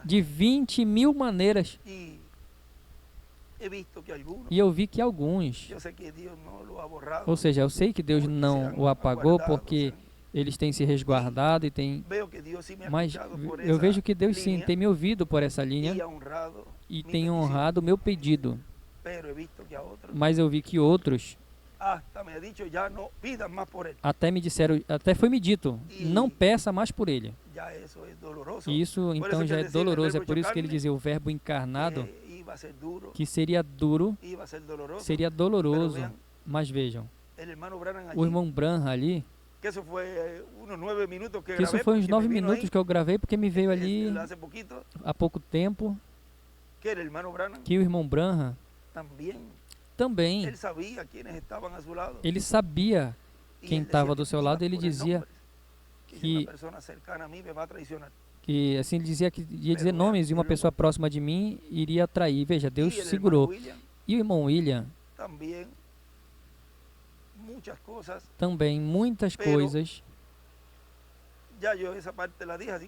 de 20.000 maneiras. E eu vi que alguns, ou seja, eu sei que Deus não o apagou porque eles têm se resguardado e têm... Mas eu vejo que Deus sim tem me ouvido por essa linha e tem honrado o meu pedido. Mas eu vi que outros até me disseram, até foi me dito, não peça mais por ele. E isso então já é doloroso. É por isso que ele dizia o verbo encarnado, que seria duro, seria doloroso. Mas vejam, o irmão Branham ali, que isso foi uns 9 minutos que eu gravei, porque me veio ali há pouco tempo, que o irmão Branham também, ele sabia quem estava do seu lado. Ele dizia que assim, ele dizia que ia dizer nomes e uma pessoa próxima de mim iria trair. Veja, Deus segurou. E o irmão William também, muitas coisas,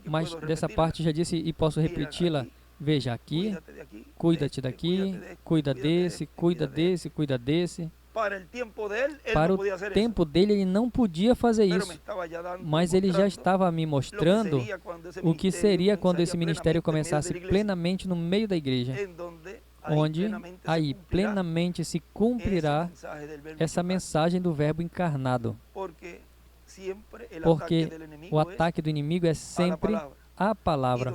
mas dessa parte já disse e posso repeti-la. Veja, aqui, cuida-te daqui, cuida desse, cuida desse, cuida desse. Para o tempo dele, ele não podia fazer isso, mas ele já estava me mostrando o que seria quando esse ministério começasse plenamente no meio da igreja, onde aí plenamente se cumprirá essa mensagem do Verbo encarnado, porque o ataque do inimigo é sempre a palavra,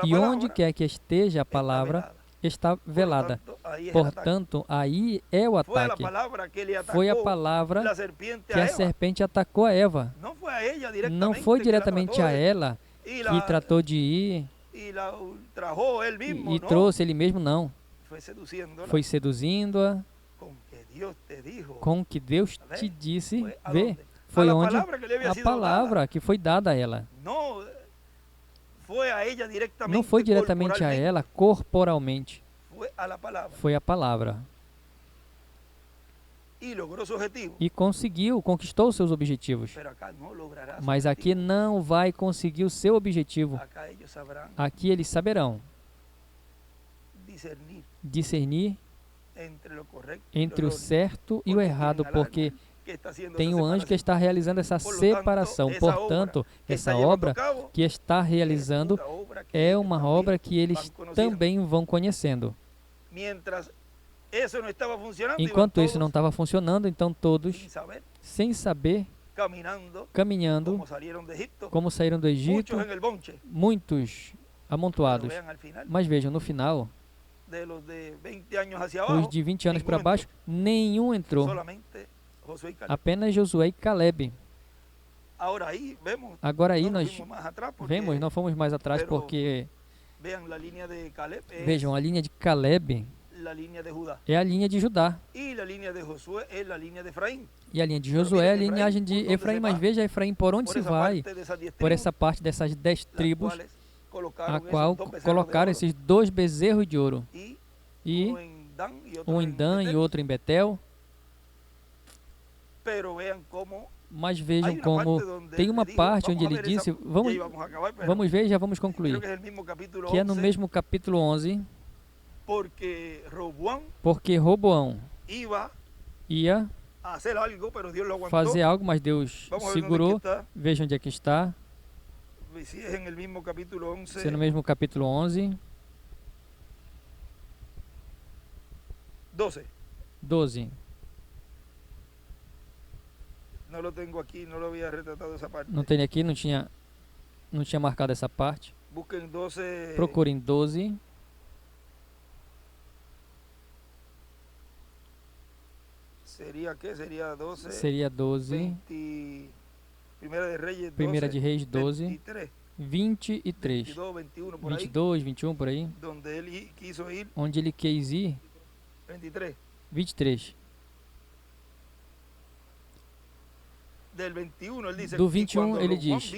e onde quer que esteja a palavra, está velada. Portanto, aí é o ataque. Foi a palavra que a serpente atacou a Eva. Não foi diretamente a ela que tratou de ir e trouxe ele mesmo, não. Foi seduzindo-a com o que Deus te disse. Vê, foi onde a palavra que foi dada a ela. Não foi diretamente a ela corporalmente. Foi a palavra. e conquistou seus objetivos. Mas aqui não vai conseguir o seu objetivo. Aqui eles saberão discernir entre o certo e o errado, porque tem um anjo que está realizando essa separação. Portanto, essa obra que está realizando é uma obra que eles também vão conhecendo. Enquanto isso não estava funcionando, então todos, sem saber, caminhando, como saíram do Egito, muitos amontoados. Mas vejam, no final, os de 20 anos para baixo, nenhum entrou. Apenas Josué e Caleb. Agora aí nós vemos, não fomos mais atrás porque, vejam, a linha de Caleb é a linha de Judá. E a linha de Josué é a linhagem de Efraim. Mas veja, Efraim, por onde se vai? Por essa parte dessas 10 tribos, a qual colocaram esses 2 bezerros de ouro. E um em Dan e outro em Betel. Mas vejam como tem uma parte onde ele disse, vamos ver e já vamos concluir, que é no mesmo capítulo 11, porque Roboão ia fazer algo, mas Deus segurou. Vejam onde é que está. Se é no mesmo capítulo 11. 12. Não tem aqui, não tinha marcado essa parte. Procurem 12. Seria 12. Primeira de Reis 12. 23. 22, 21 por aí. Onde ele quis ir. 23. Do 21 ele diz,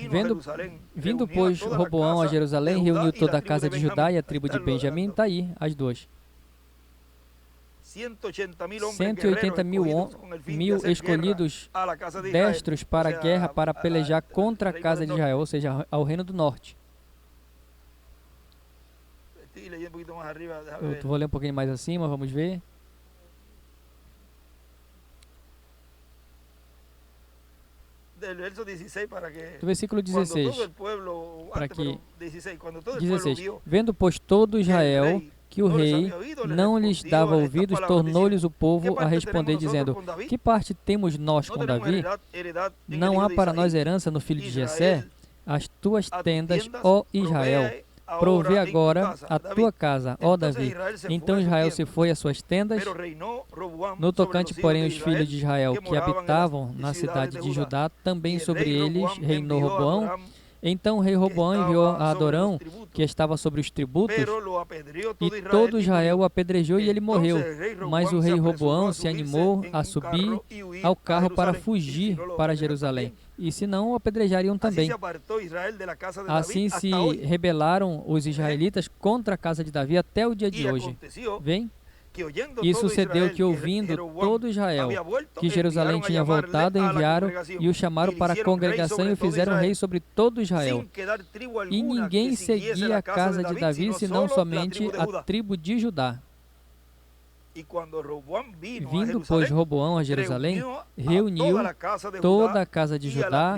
vindo pois Roboão a Jerusalém, reuniu toda a casa de Judá e a tribo de Benjamim. Está aí, as duas. 180 mil escolhidos destros para a guerra, para pelejar contra a casa de Israel, ou seja, ao reino do norte. Eu vou ler um pouquinho mais acima, vamos ver. Do versículo 16, para que 16, vendo pois todo Israel que o rei não lhes dava ouvidos, tornou-lhes o povo a responder, dizendo, que parte temos nós com Davi? Não há para nós herança no filho de Jessé? As tuas tendas, ó Israel, provê agora a tua casa, ó Davi. Então Israel se foi às suas tendas. No tocante, porém, os filhos de Israel que habitavam na cidade de Judá, também sobre eles reinou Roboão. Então o rei Roboão enviou a Adorão, que estava sobre os tributos, e todo Israel o apedrejou e ele morreu. Mas o rei Roboão se animou a subir ao carro para fugir para Jerusalém. E se não, o apedrejariam também. Assim se rebelaram os israelitas contra a casa de Davi até o dia de hoje. Vem? E sucedeu que, ouvindo todo Israel que Jerusalém tinha voltado, enviaram e o chamaram para a congregação e o fizeram rei sobre todo Israel. E ninguém seguia a casa de Davi, senão somente a tribo de Judá. Vindo, pois, Roboão a Jerusalém, reuniu toda a casa de Judá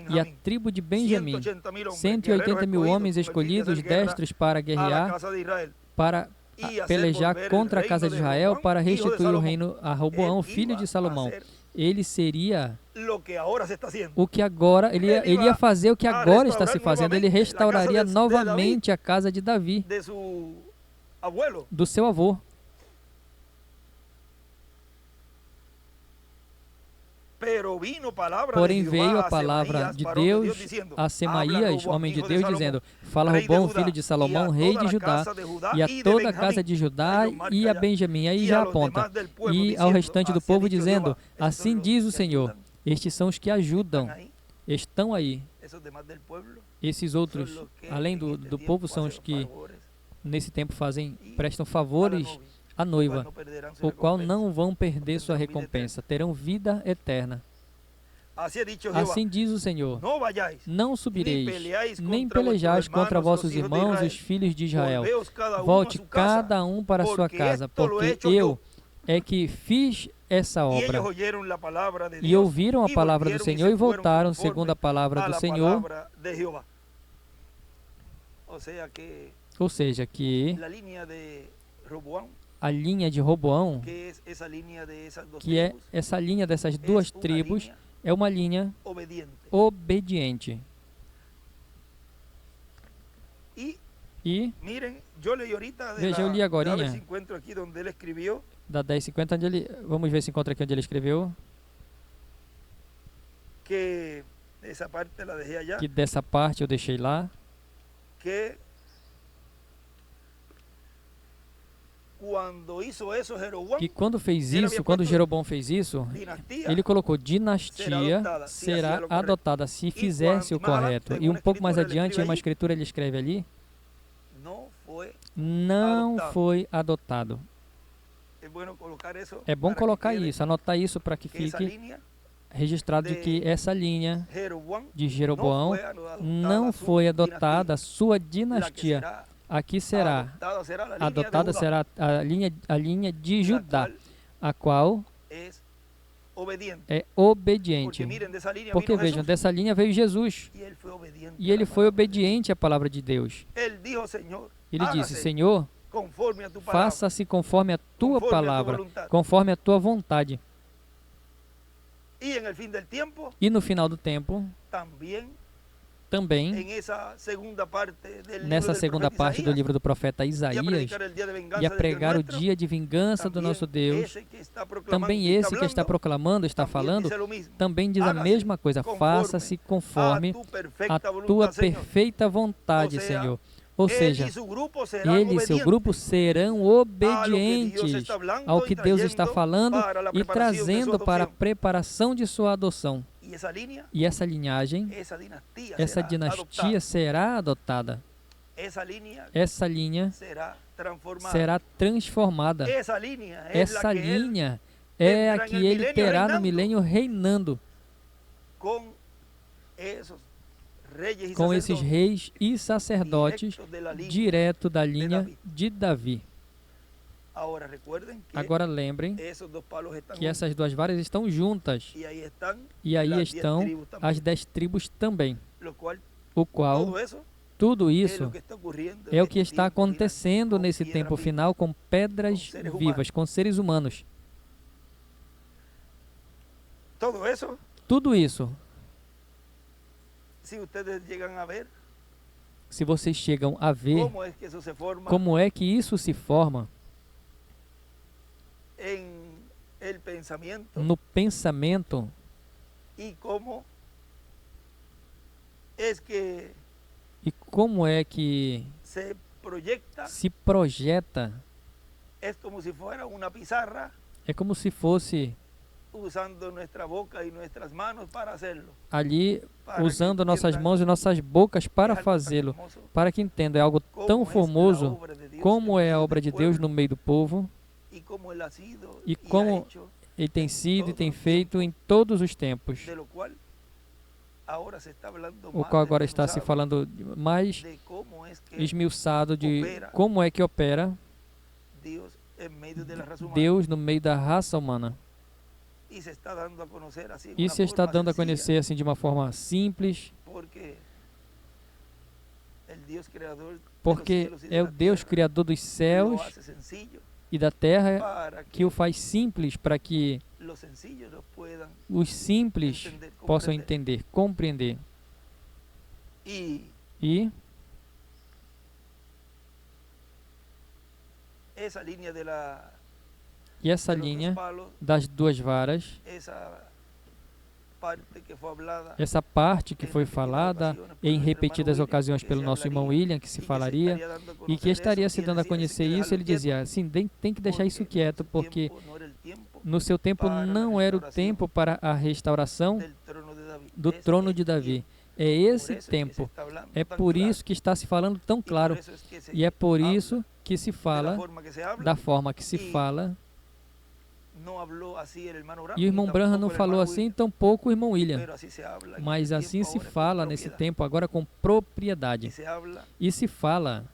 e a tribo de Benjamim, 180 mil homens escolhidos, destros para guerrear, para pelejar contra a casa de Israel, para restituir o reino a Roboão, filho de Salomão. Ele seria o que agora, ele ia fazer o que agora está se fazendo. Ele restauraria novamente a casa de Davi, do seu avô. Porém veio a palavra de Deus a Semaías, homem de Deus, dizendo, fala Roboão, filho de Salomão, rei de Judá, e a toda a casa de Judá e a Benjamim, aí já aponta, e ao restante do povo, dizendo, assim diz o Senhor, estes são os que ajudam, estão aí. Esses outros, além do povo, são os que nesse tempo prestam favores a noiva, o qual não vão perder sua recompensa, terão vida eterna. Assim diz o Senhor: não subireis, nem pelejais contra vossos irmãos, os filhos de Israel. Volte cada um para sua casa, porque eu é que fiz essa obra. E ouviram a palavra do Senhor e voltaram segundo a palavra do Senhor. Ou seja, que a linha de Roboão, que é essa linha dessas duas tribos, é uma linha obediente. E veja, eu li agora da 10:50, onde ele, vamos ver se encontra aqui onde ele escreveu. Que dessa parte eu deixei lá. Que quando fez isso, quando Jeroboão fez isso, ele colocou: dinastia será adotada se fizesse o correto. E um pouco mais adiante, em uma escritura, ele escreve ali: não foi adotado. É bom colocar isso, anotar isso para que fique registrado de que essa linha de Jeroboão não foi adotada, a sua dinastia. Aqui será adotada será a linha de Judá, a qual é obediente. Porque vejam, dessa linha veio Jesus. E ele foi obediente à palavra de Deus. Ele disse: Senhor, faça-se conforme a tua palavra, conforme a tua vontade. E no final do tempo, também, nessa segunda parte do livro do profeta Isaías, e a pregar o dia de vingança do nosso Deus, também esse que está proclamando, está falando, também diz a mesma coisa: faça-se conforme a tua perfeita vontade, Senhor. Ou seja, ele e seu grupo serão obedientes ao que Deus está falando e trazendo para a preparação de sua adoção. E essa linhagem, essa dinastia será adotada. Essa linha será transformada. Essa linha é a que ele terá no milênio reinando com esses reis e sacerdotes direto da linha de Davi. Agora lembrem que essas duas varas estão juntas, e aí estão as 10 tribos também, o qual tudo isso é o que está acontecendo nesse tempo final com pedras vivas, com seres humanos. Tudo isso, se vocês chegam a ver como é que isso se forma no pensamento, e como é que se projeta, é como se fosse ali, usando nossas mãos e nossas bocas para fazê-lo, para que entenda, é algo tão formoso como é a obra de Deus no meio do povo, e como ele tem sido e tem feito em todos os tempos, o qual agora está se falando mais esmiuçado de como é que opera Deus no meio da raça humana. E se está dando a conhecer assim de uma forma simples, porque é o Deus criador dos céus e da terra que o faz simples para que os simples possam entender, compreender. E essa linha das duas varas, essa parte que foi falada em repetidas ocasiões pelo nosso irmão William, que se falaria, e que estaria se dando a conhecer isso, ele dizia assim: tem que deixar isso quieto, porque no seu tempo não era o tempo para a restauração do trono de Davi. É esse tempo. É por isso que está se falando tão claro. E é por isso que se fala, da forma que se fala. E o irmão Branham não falou assim, tampouco o irmão William. Mas assim se fala nesse tempo agora com propriedade. E se fala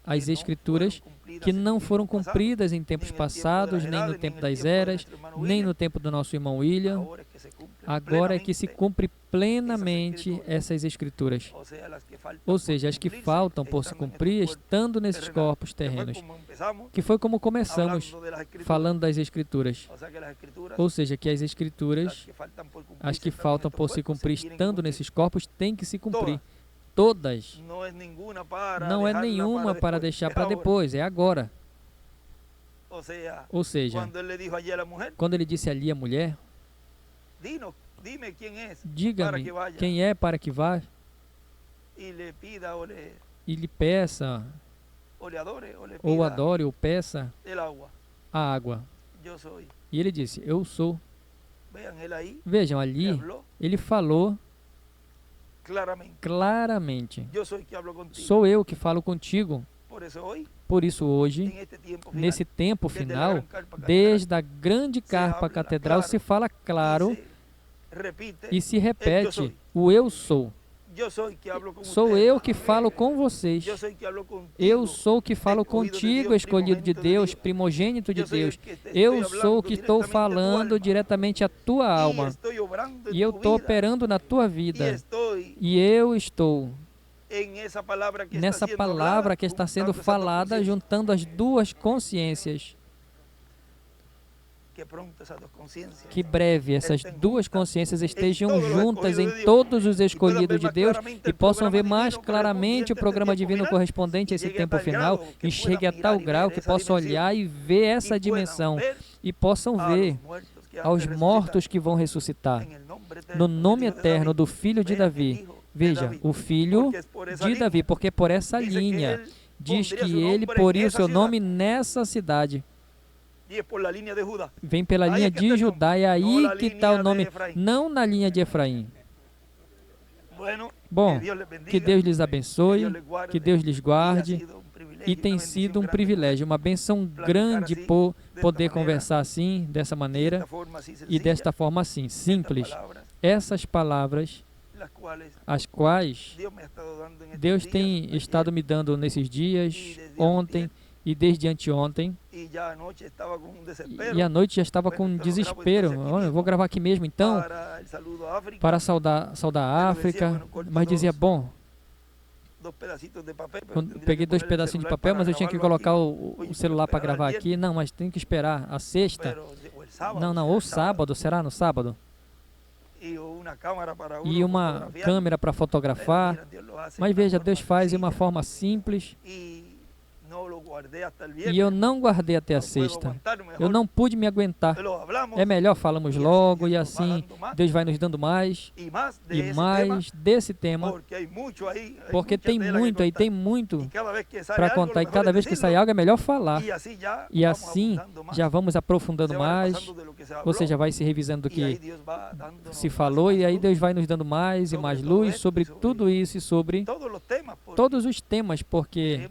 as escrituras que não foram cumpridas em tempos passados, nem no tempo das eras, nem no tempo do nosso irmão William. Agora é que se cumpre plenamente essas escrituras. Ou seja, as que faltam por se cumprir, estando nesses corpos terrenos. Que foi como começamos, falando das escrituras. Ou seja, que as escrituras, as que faltam por se cumprir, estando nesses corpos, têm que se cumprir. Todas. Não é nenhuma para deixar para depois, é agora. Ou seja, quando ele disse ali à mulher, diga-me quem é para que vá e lhe peça, ou adore, ou peça a água. E ele disse, eu sou. Vejam, ali ele falou claramente, sou eu que falo contigo. Por isso hoje, nesse tempo final, desde a grande carpa catedral se fala claro e se repete, o eu sou. Sou eu que falo com vocês. Eu sou que falo contigo, escolhido de Deus, primogênito de Deus. Eu sou que estou falando diretamente à tua alma. E eu estou operando na tua vida. E eu estou nessa palavra que está sendo falada, juntando as duas consciências. Que breve essas duas consciências estejam juntas em todos os escolhidos de Deus e possam ver mais claramente o programa divino correspondente a esse tempo final e chegue a tal grau que possam olhar e ver essa dimensão e possam ver aos mortos que vão ressuscitar no nome eterno do Filho de Davi. Veja, o Filho de Davi, porque por essa linha diz que ele poria o seu nome nessa cidade. Vem pela linha de Judá, é aí que está o nome, não na linha de Efraim. Bom, que Deus lhes abençoe, que Deus lhes guarde, e tem sido um privilégio, uma benção grande por poder conversar assim, dessa maneira, e desta forma assim, simples. Essas palavras, as quais Deus tem estado me dando nesses dias, ontem, e desde anteontem, e à noite já estava com desespero. Eu vou gravar aqui mesmo então, para saudar a África, mas dizia, bom, peguei 2 pedacinhos de papel, mas eu tinha que colocar o celular para gravar aqui. Não, mas tem que esperar a sexta, não, ou sábado, será no sábado? E uma câmera para fotografar, mas veja, Deus faz de uma forma simples. E eu não guardei até a sexta. Eu não pude me aguentar. É melhor falamos logo e assim Deus vai nos dando mais e mais desse tema. Porque tem muito aí, tem muito para contar. E cada vez que sai algo é melhor falar. E assim já vamos aprofundando mais. Ou seja, vai se revisando do que se falou. E aí Deus vai nos dando mais e mais luz sobre tudo isso e sobre todos os temas. Porque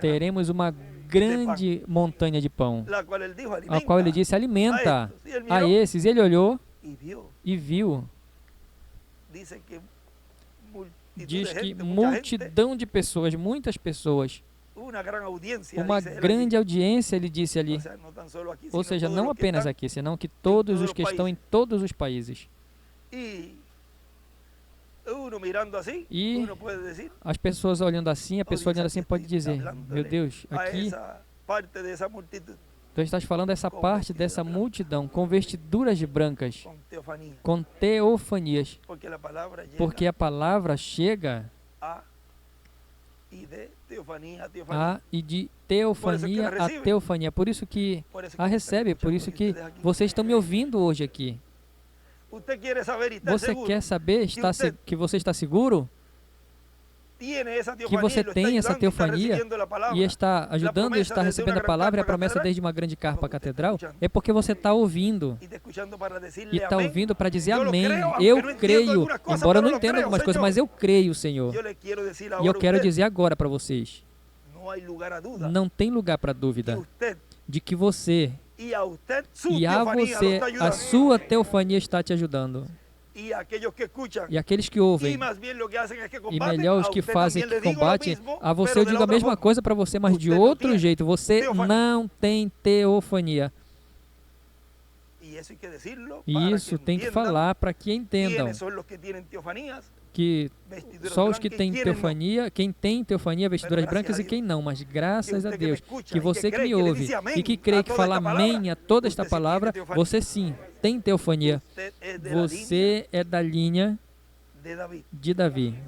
teremos uma grande montanha de pão, a qual ele disse, alimenta a esses. Ele olhou e viu. Diz que multidão de pessoas, muitas pessoas, uma grande audiência, ele disse ali. Ou seja, não apenas aqui, senão que todos os que estão em todos os países. E as pessoas olhando assim, a pessoa olhando assim pode dizer, meu Deus, aqui tu estás falando essa parte dessa multidão com vestiduras de brancas, com teofanias, porque a palavra chega e de teofania a teofania, por isso que a recebe, por isso que vocês estão me ouvindo hoje aqui. Você quer saber que você está seguro? que você tem essa teofania e está ajudando e está recebendo a palavra e a promessa desde uma grande carpa catedral, é porque você está ouvindo. E está ouvindo para dizer amém. Eu creio, embora eu não entenda algumas coisas, mas eu creio, Senhor. E eu quero dizer agora para vocês, não tem lugar para dúvida de que você e a você, a sua teofania está te ajudando. E aqueles que ouvem, e melhor os que fazem, que combatem, a você eu digo a mesma coisa para você, mas de outro jeito, você não tem teofania. E isso tem que falar para que entendam que só os que têm teofania, quem tem teofania, vestiduras brancas e quem não, mas graças a Deus, que você que me ouve e que crê que fala amém a toda esta palavra, você sim tem teofania. Você é da linha de Davi.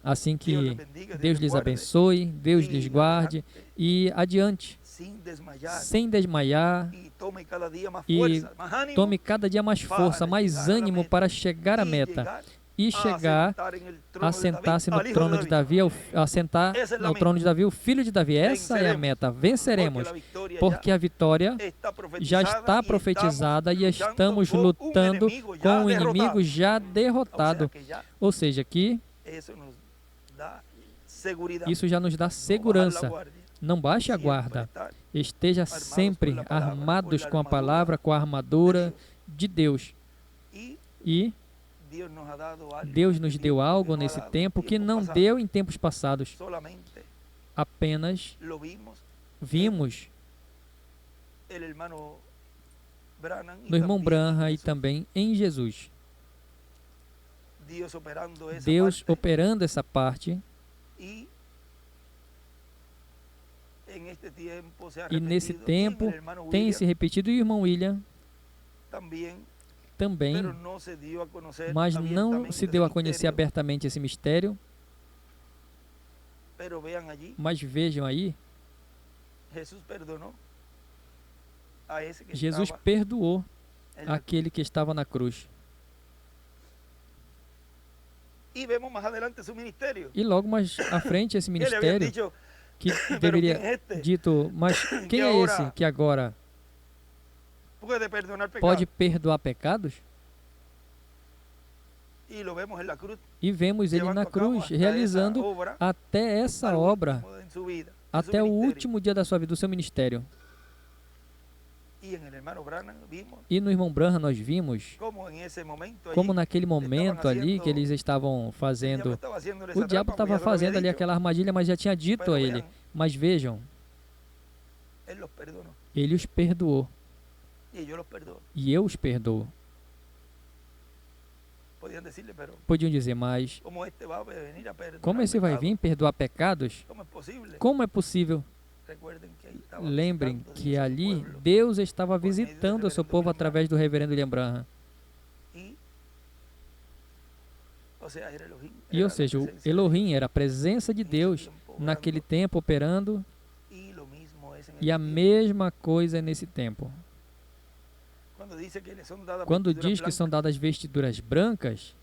Assim que Deus lhes abençoe, Deus lhes guarde e adiante, sem desmaiar, e tome cada dia mais força, mais ânimo para chegar à meta e chegar a sentar-se no trono de Davi, assentar no trono de Davi, o filho de Davi. Essa é a meta. Venceremos, porque a vitória já está profetizada e estamos lutando com o inimigo já derrotado. Ou seja, que isso já nos dá segurança. Não baixe a guarda. Esteja sempre armados com a palavra, com a armadura de Deus. E Deus nos deu algo nesse tempo que não deu em tempos passados. Apenas vimos no irmão Branham e também em Jesus. Deus operando essa parte. E nesse tempo tem se repetido, e o irmão William também, mas não se deu a conhecer abertamente esse mistério. Mas vejam aí, Jesus perdoou aquele que estava na cruz. E logo mais à frente esse ministério, que deveria dito, mas quem é esse que agora pode perdoar pecados? E vemos ele na cruz, realizando até essa obra, até o último dia da sua vida, do seu ministério. E no irmão Branham nós vimos como naquele momento ali que eles estavam fazendo, o diabo estava fazendo ali aquela armadilha, mas já tinha dito a ele. Mas vejam, ele os perdoou. E eu os perdoo. Podiam dizer, mas como esse vai vir perdoar pecados? Como é possível? Lembrem que ali Deus estava visitando o seu povo através do reverendo William Branham. E, ou seja, o Elohim era a presença de Deus naquele tempo operando, e a mesma coisa nesse tempo. Quando diz que são dadas vestiduras brancas,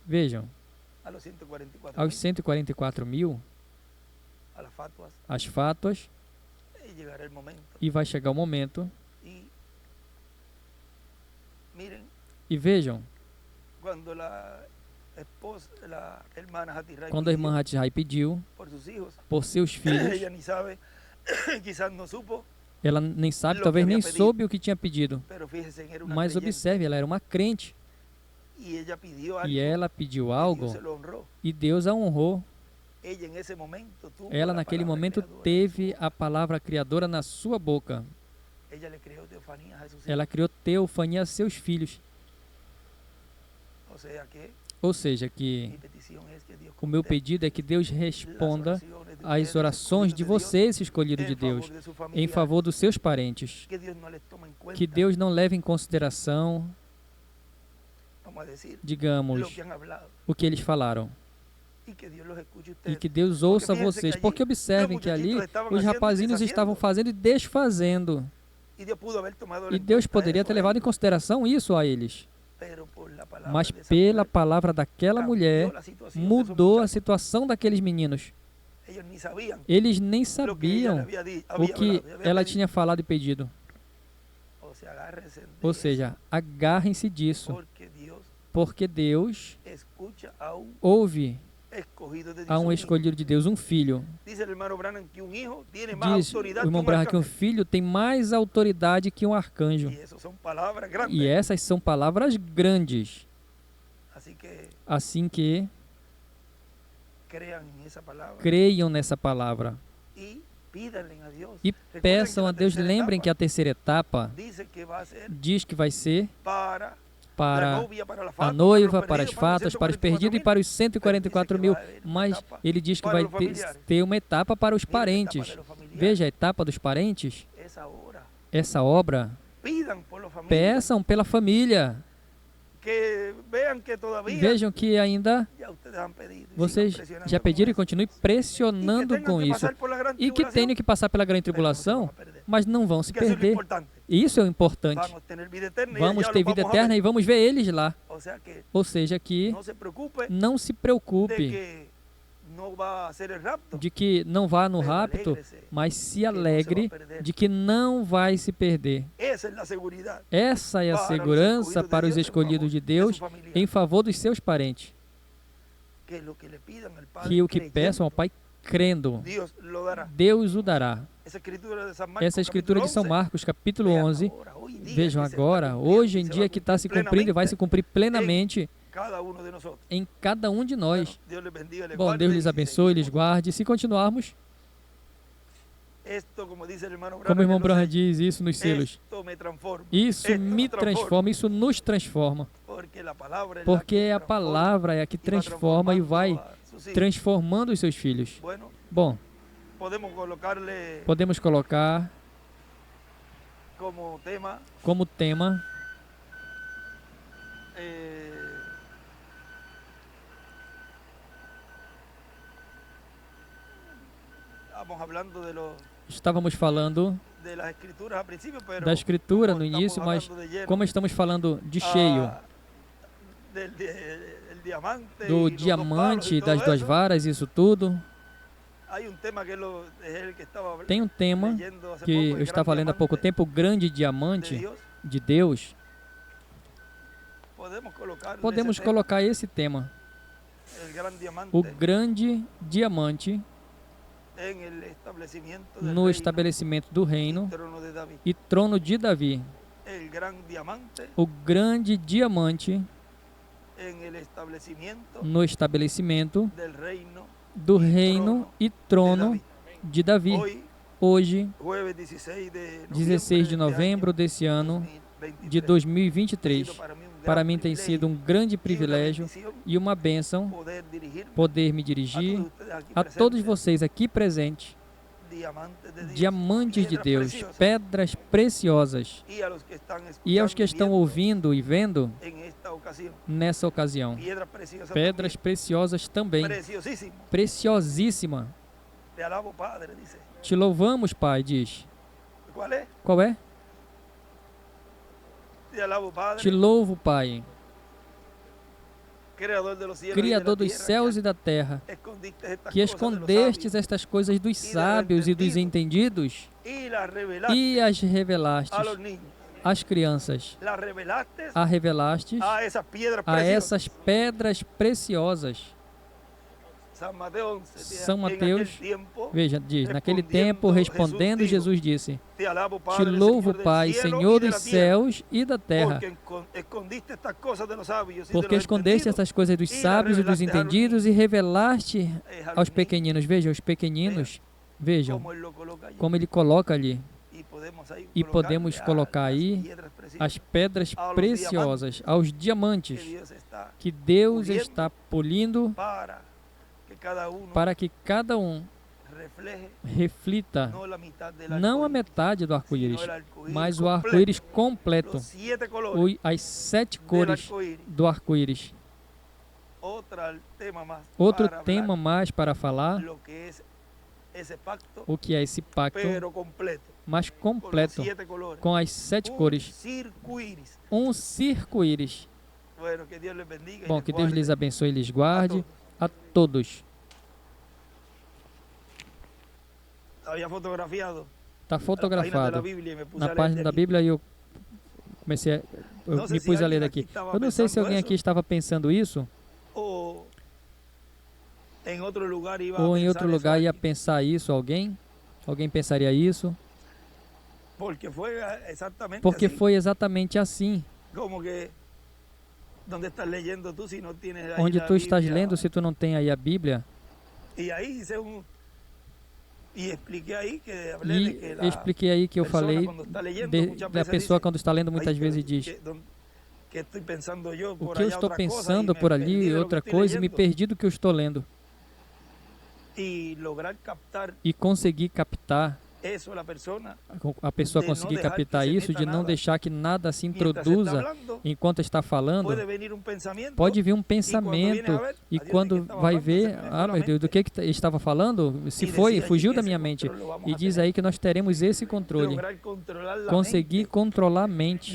vejam, aos 144 mil, as fátuas, e vai chegar o momento, e vejam, quando a irmã Hatishai pediu por seus filhos, ela nem sabe, talvez nem soube o que tinha pedido, mas observe, ela era uma crente, e ela pediu algo, e Deus a honrou. Ela naquele momento teve a palavra criadora na sua boca. Ela criou teofania a seus filhos. Ou seja, que o meu pedido é que Deus responda às orações de vocês, escolhidos de Deus, em favor dos seus parentes. Que Deus não leve em consideração, digamos, o que eles falaram. E que Deus ouça vocês. Porque observem que ali os rapazinhos estavam fazendo e desfazendo. E Deus poderia ter levado em consideração isso a eles. Mas pela palavra daquela mulher, mudou a situação daqueles meninos. Eles nem sabiam o que ela tinha falado e pedido. Ou seja, agarrem-se disso, porque Deus ouve a um escolhido de Deus, um filho. Diz o irmão Branham que um filho tem mais autoridade que um arcanjo. E essas são palavras grandes. Assim que creiam nessa palavra e peçam a Deus. Lembrem que a terceira etapa diz que vai ser para a noiva, para as fatas, para os perdidos e para os 144 mil. Mas ele diz que vai ter uma etapa para os parentes. Veja a etapa dos parentes. Essa obra, peçam pela família. Vejam que ainda vocês já pediram e continuem pressionando com isso. E que tenham que passar pela grande tribulação, mas não vão se perder. Isso é o importante. Vamos ter vida eterna e vamos ver eles lá. Ou seja, que não se preocupe de que não vá no rapto, mas se alegre de que não vai se perder. Essa é a segurança para os escolhidos de Deus em favor dos seus parentes. Que o que peçam ao Pai crendo, Deus o dará. Essa escritura de São Marcos, capítulo 11, vejam agora, hoje em dia que está se cumprindo e vai se cumprir plenamente em cada um de nós. Bom, Deus lhes abençoe, lhes guarde. Se continuarmos, como o irmão Branham diz, isso nos selos, isso me transforma, isso nos transforma, porque a palavra é a que transforma e vai transformando os seus filhos. Bom, podemos colocar como tema estávamos falando da escritura no início, mas como estamos falando de cheio do diamante, das duas varas, isso tudo, tem um tema que eu estava lendo há pouco tempo, o grande diamante de Deus. Podemos colocar esse tema, o grande diamante no estabelecimento do reino e trono de Davi. O grande diamante no estabelecimento do reino e trono de Davi. Hoje, 16 de novembro desse ano de 2023, para mim tem sido um grande privilégio e uma bênção poder me dirigir a todos vocês aqui presentes, diamantes de Deus, pedras preciosas, e aos que estão ouvindo e vendo nessa ocasião, pedras preciosas também, preciosíssima. Te louvamos, Pai, diz. Qual é? Te louvo, Pai, Criador dos céus e da terra, que escondestes estas coisas dos sábios e dos entendidos e as revelaste às crianças. A revelaste a essas pedras preciosas. São Mateus, veja, diz, naquele tempo, respondendo, Jesus disse: Te louvo, Pai, Senhor dos céus e da terra, porque escondeste estas coisas dos sábios e dos entendidos e revelaste aos pequeninos. Veja, os pequeninos, vejam como ele coloca ali. E podemos colocar aí as pedras preciosas, aos diamantes, que Deus está polindo para que cada um reflita não a metade do arco-íris, mas o arco-íris completo, as 7 cores do arco-íris. Outro tema mais para falar, o que é esse pacto, mas completo, com as 7 cores, um circo-íris. Bom, que Deus lhes abençoe e lhes guarde a todos. Está fotografado na página da Bíblia e eu me pus a ler daqui. Eu não sei se alguém aqui estava pensando isso ou em outro lugar ia pensar isso, alguém pensaria isso, porque foi exatamente assim. Onde tu estás lendo, se tu não tem aí a Bíblia, e expliquei aí que eu falei da pessoa quando está lendo muitas vezes diz: o que eu estou pensando por ali, outra coisa, e me perdi do que eu estou lendo. E conseguir captar, a pessoa conseguir captar isso, de não deixar que nada se introduza enquanto está falando. Pode vir um pensamento e quando vai ver, meu Deus, do que estava falando? Se fugiu da minha mente. E diz aí que nós teremos esse controle. Conseguir controlar a mente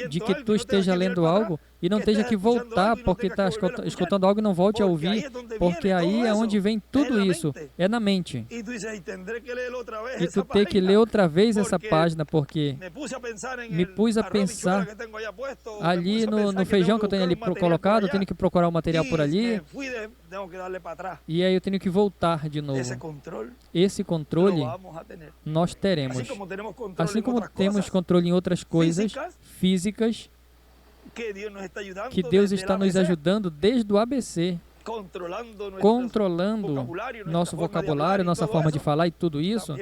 de que tu esteja lendo algo e não esteja que voltar porque está escutando algo e não volte a ouvir, porque aí é onde vem tudo isso, é na mente. E tu tem que ler outra vez essa página, porque me pus a pensar ali no feijão que eu tenho ali colocado, eu tenho que procurar o material por ali, e aí eu tenho que voltar de novo. Esse controle nós teremos. Assim como temos controle em outras coisas físicas, que Deus está nos ajudando desde o ABC, controlando nosso vocabulário, nossa forma de falar e tudo isso,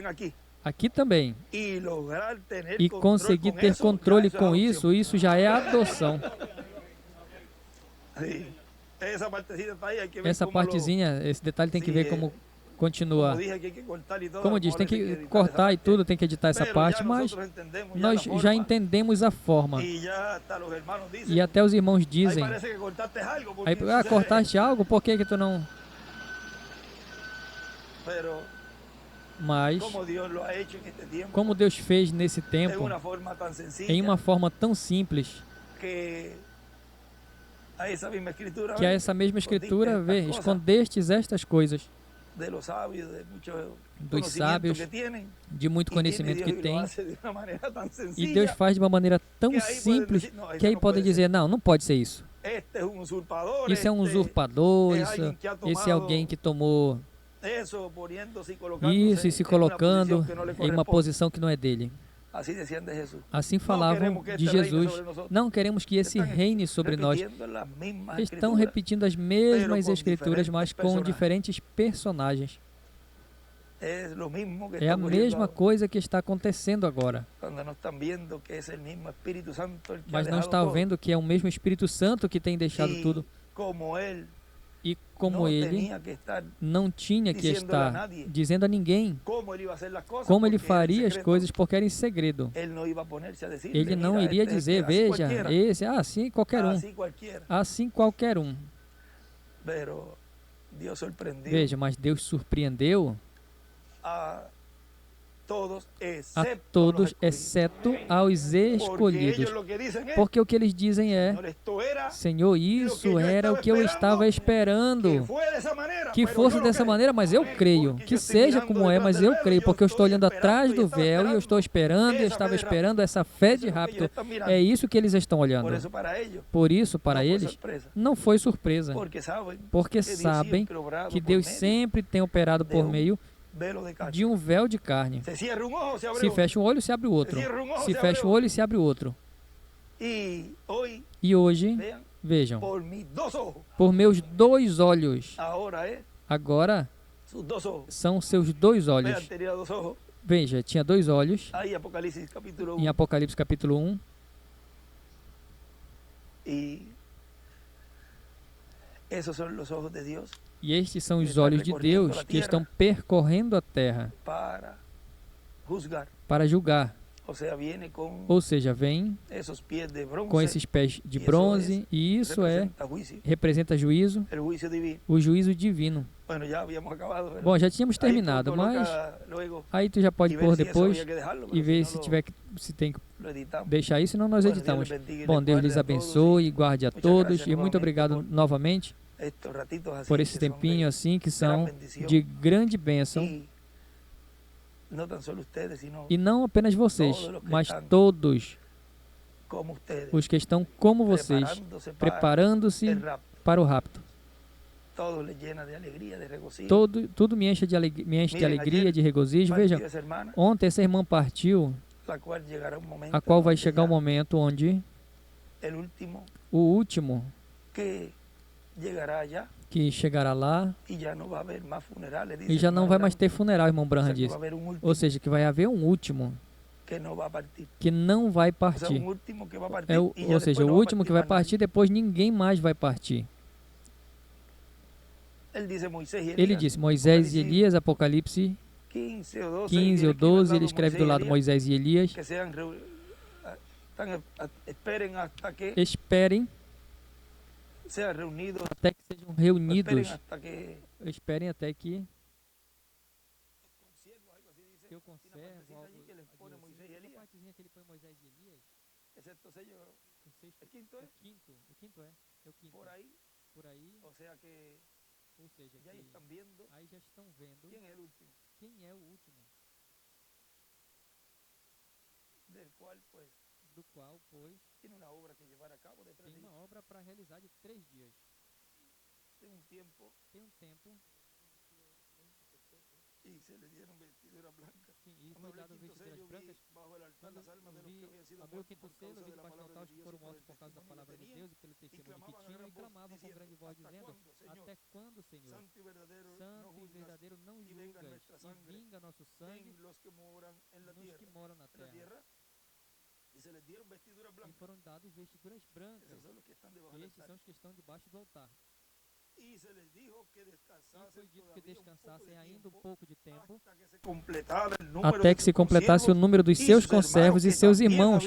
aqui também. E conseguir ter controle com isso, isso já é adoção. Essa partezinha, esse detalhe tem que ver como continua. Como eu disse, tem que cortar e tudo, tem que editar essa parte, mas nós já entendemos a forma. E até os irmãos dizem: cortaste algo, por que tu não... Mas, como Deus fez nesse tempo, em uma forma tão simples, que a essa mesma escritura, escondestes estas coisas dos sábios, de muito conhecimento que tem, e Deus faz de uma maneira tão simples que aí podem dizer: não pode ser isso. Isso é um usurpador, esse é alguém que tomou isso e se colocando em uma posição que não é dele. Assim falavam de Jesus. Não queremos que esse reine sobre nós. Estão repetindo as mesmas escrituras, mas com diferentes personagens. É a mesma coisa que está acontecendo agora. Mas não está vendo que é o mesmo Espírito Santo que tem deixado tudo. E como ele não tinha que estar dizendo a ninguém como ele faria as coisas, porque era em segredo. Ele não iria dizer: veja, esse, assim qualquer um. Assim qualquer um. Veja, mas Deus surpreendeu a todos, exceto aos escolhidos. Porque o que eles dizem é: Senhor, isso era o que eu estava esperando, que fosse dessa maneira, mas eu creio, que seja como é, mas eu creio, porque eu estou olhando atrás do véu e eu estou esperando, e eu estava esperando essa fé de rapto. É isso que eles estão olhando. Por isso, para eles, não foi surpresa, porque sabem que Deus sempre tem operado por meio de um véu de carne. Se fecha um olho, se abre o outro. Se fecha um olho, se abre o outro. E hoje, vejam, por meus 2 olhos, agora são seus 2 olhos. Veja, tinha 2 olhos em Apocalipse capítulo 1. E estes são os olhos de Deus que estão percorrendo a terra para julgar. Ou seja, vem com esses pés de bronze, e isso representa juízo, o juízo divino. Bom, já tínhamos terminado, mas aí tu já pode pôr depois e ver se tem que deixar isso, senão nós editamos. Bom, Deus lhes abençoe e guarde a todos, e muito obrigado novamente por esse tempinho assim, que são de grande bênção. E não apenas vocês, mas todos os que estão como vocês, preparando-se para o rapto. Tudo me enche de alegria, de regozijo. Vejam, ontem essa irmã partiu, a qual vai chegar um momento onde o último que chegará lá e já não vai mais ter funeral, irmão Branham disse. Ou seja, que vai haver um último que não vai partir. Ou seja, o último que vai partir, depois ninguém mais vai partir. Ele disse, Moisés e Elias, Apocalipse 15 ou 12, ele escreve do lado Moisés e Elias. Esperem até que sejam reunidos. Esperem até que eu conservo algo. A partezinha que ele põe Moisés e Elias, o quinto é o quinto. Por aí, ou seja, que aí já estão vendo quem é o último, do qual, pois, tem uma obra para realizar de 3 dias. Tem um tempo. E se lhe deram vestiduras brancas. Sim, e foi dado vestiduras brancas. Quando abriu o quinto selo, vi debaixo do altar os que foram mortos por causa da palavra de Deus e pelo testemunho que tinham, e clamavam com grande voz, dizendo: Até quando, Senhor? Santo e verdadeiro, não julgas e vinga nosso sangue nos que moram na terra. E foram dados vestiduras brancas. Estes são os que estão debaixo do altar. E foi dito que descansassem ainda um pouco de tempo, até que se completasse o número dos seus conservos e seus irmãos,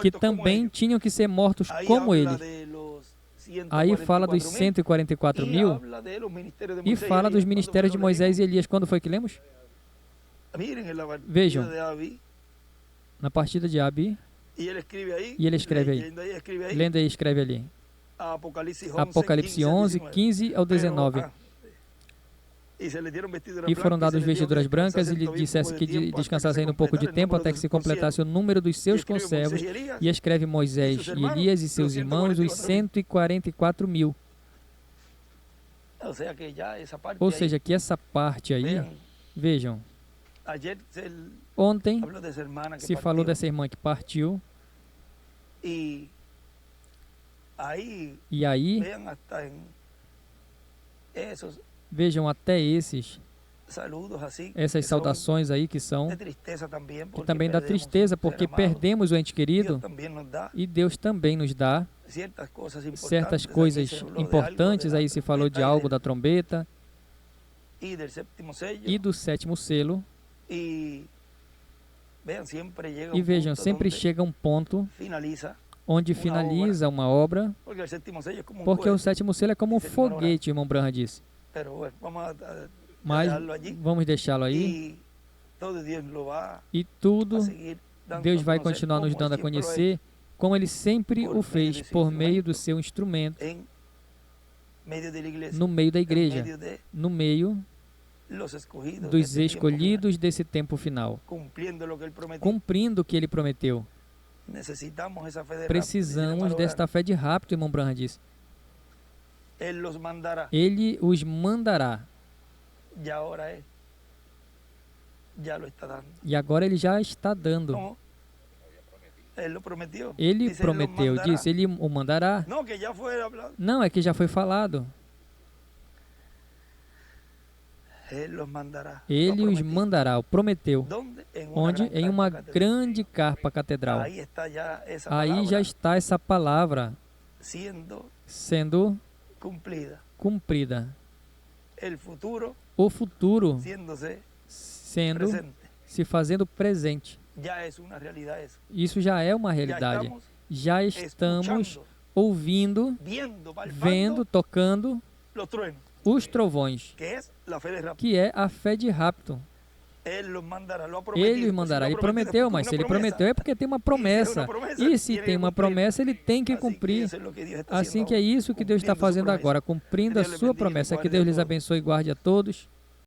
que também tinham que ser mortos como ele. Aí fala dos 144 mil e fala dos ministérios de Moisés e Elias. Quando foi que lemos? Vejam, na partida de Abi, e ele escreve aí, lendo aí, escreve ali. Apocalipse 11, 15 ao 19. E foram dados vestiduras brancas, e lhe dissesse que descansasse ainda um pouco de tempo, até que se completasse o número dos seus conservos. E escreve Moisés e Elias e seus irmãos, os 144 mil. Ou seja, que essa parte aí, vejam, ontem se falou dessa irmã que partiu. E aí, vejam até essas saudações aí que também dá tristeza, porque perdemos o ente querido, e Deus também nos dá certas coisas importantes. Aí se falou de algo da trombeta e do 7º selo. E vejam, sempre chega um ponto onde finaliza uma obra, porque o 7º selo é como um foguete, irmão Branham disse. Mas vamos deixá-lo aí, e tudo Deus vai continuar nos dando a conhecer, como Ele sempre o fez, por meio do seu instrumento, no meio da igreja, no meio dos escolhidos desse tempo final, cumprindo o que Ele prometeu. Precisamos desta fé de rapto, irmão Branham disse. Ele os mandará. E agora ele já está dando. Ele prometeu, disse, ele o mandará. Não, é que já foi falado. Ele os mandará, o prometeu. Onde? Em uma grande carpa catedral. Aí já está essa palavra sendo cumprida. O futuro sendo se fazendo presente. Isso já é uma realidade. Já estamos ouvindo, vendo, tocando os trovões, que é a fé de rapto. Ele os mandará. Ele prometeu, mas se ele prometeu é porque tem uma promessa. E se tem uma promessa, ele tem que cumprir. Assim que é isso que Deus está fazendo agora, cumprindo a sua promessa. Que Deus lhes abençoe e guarde a todos.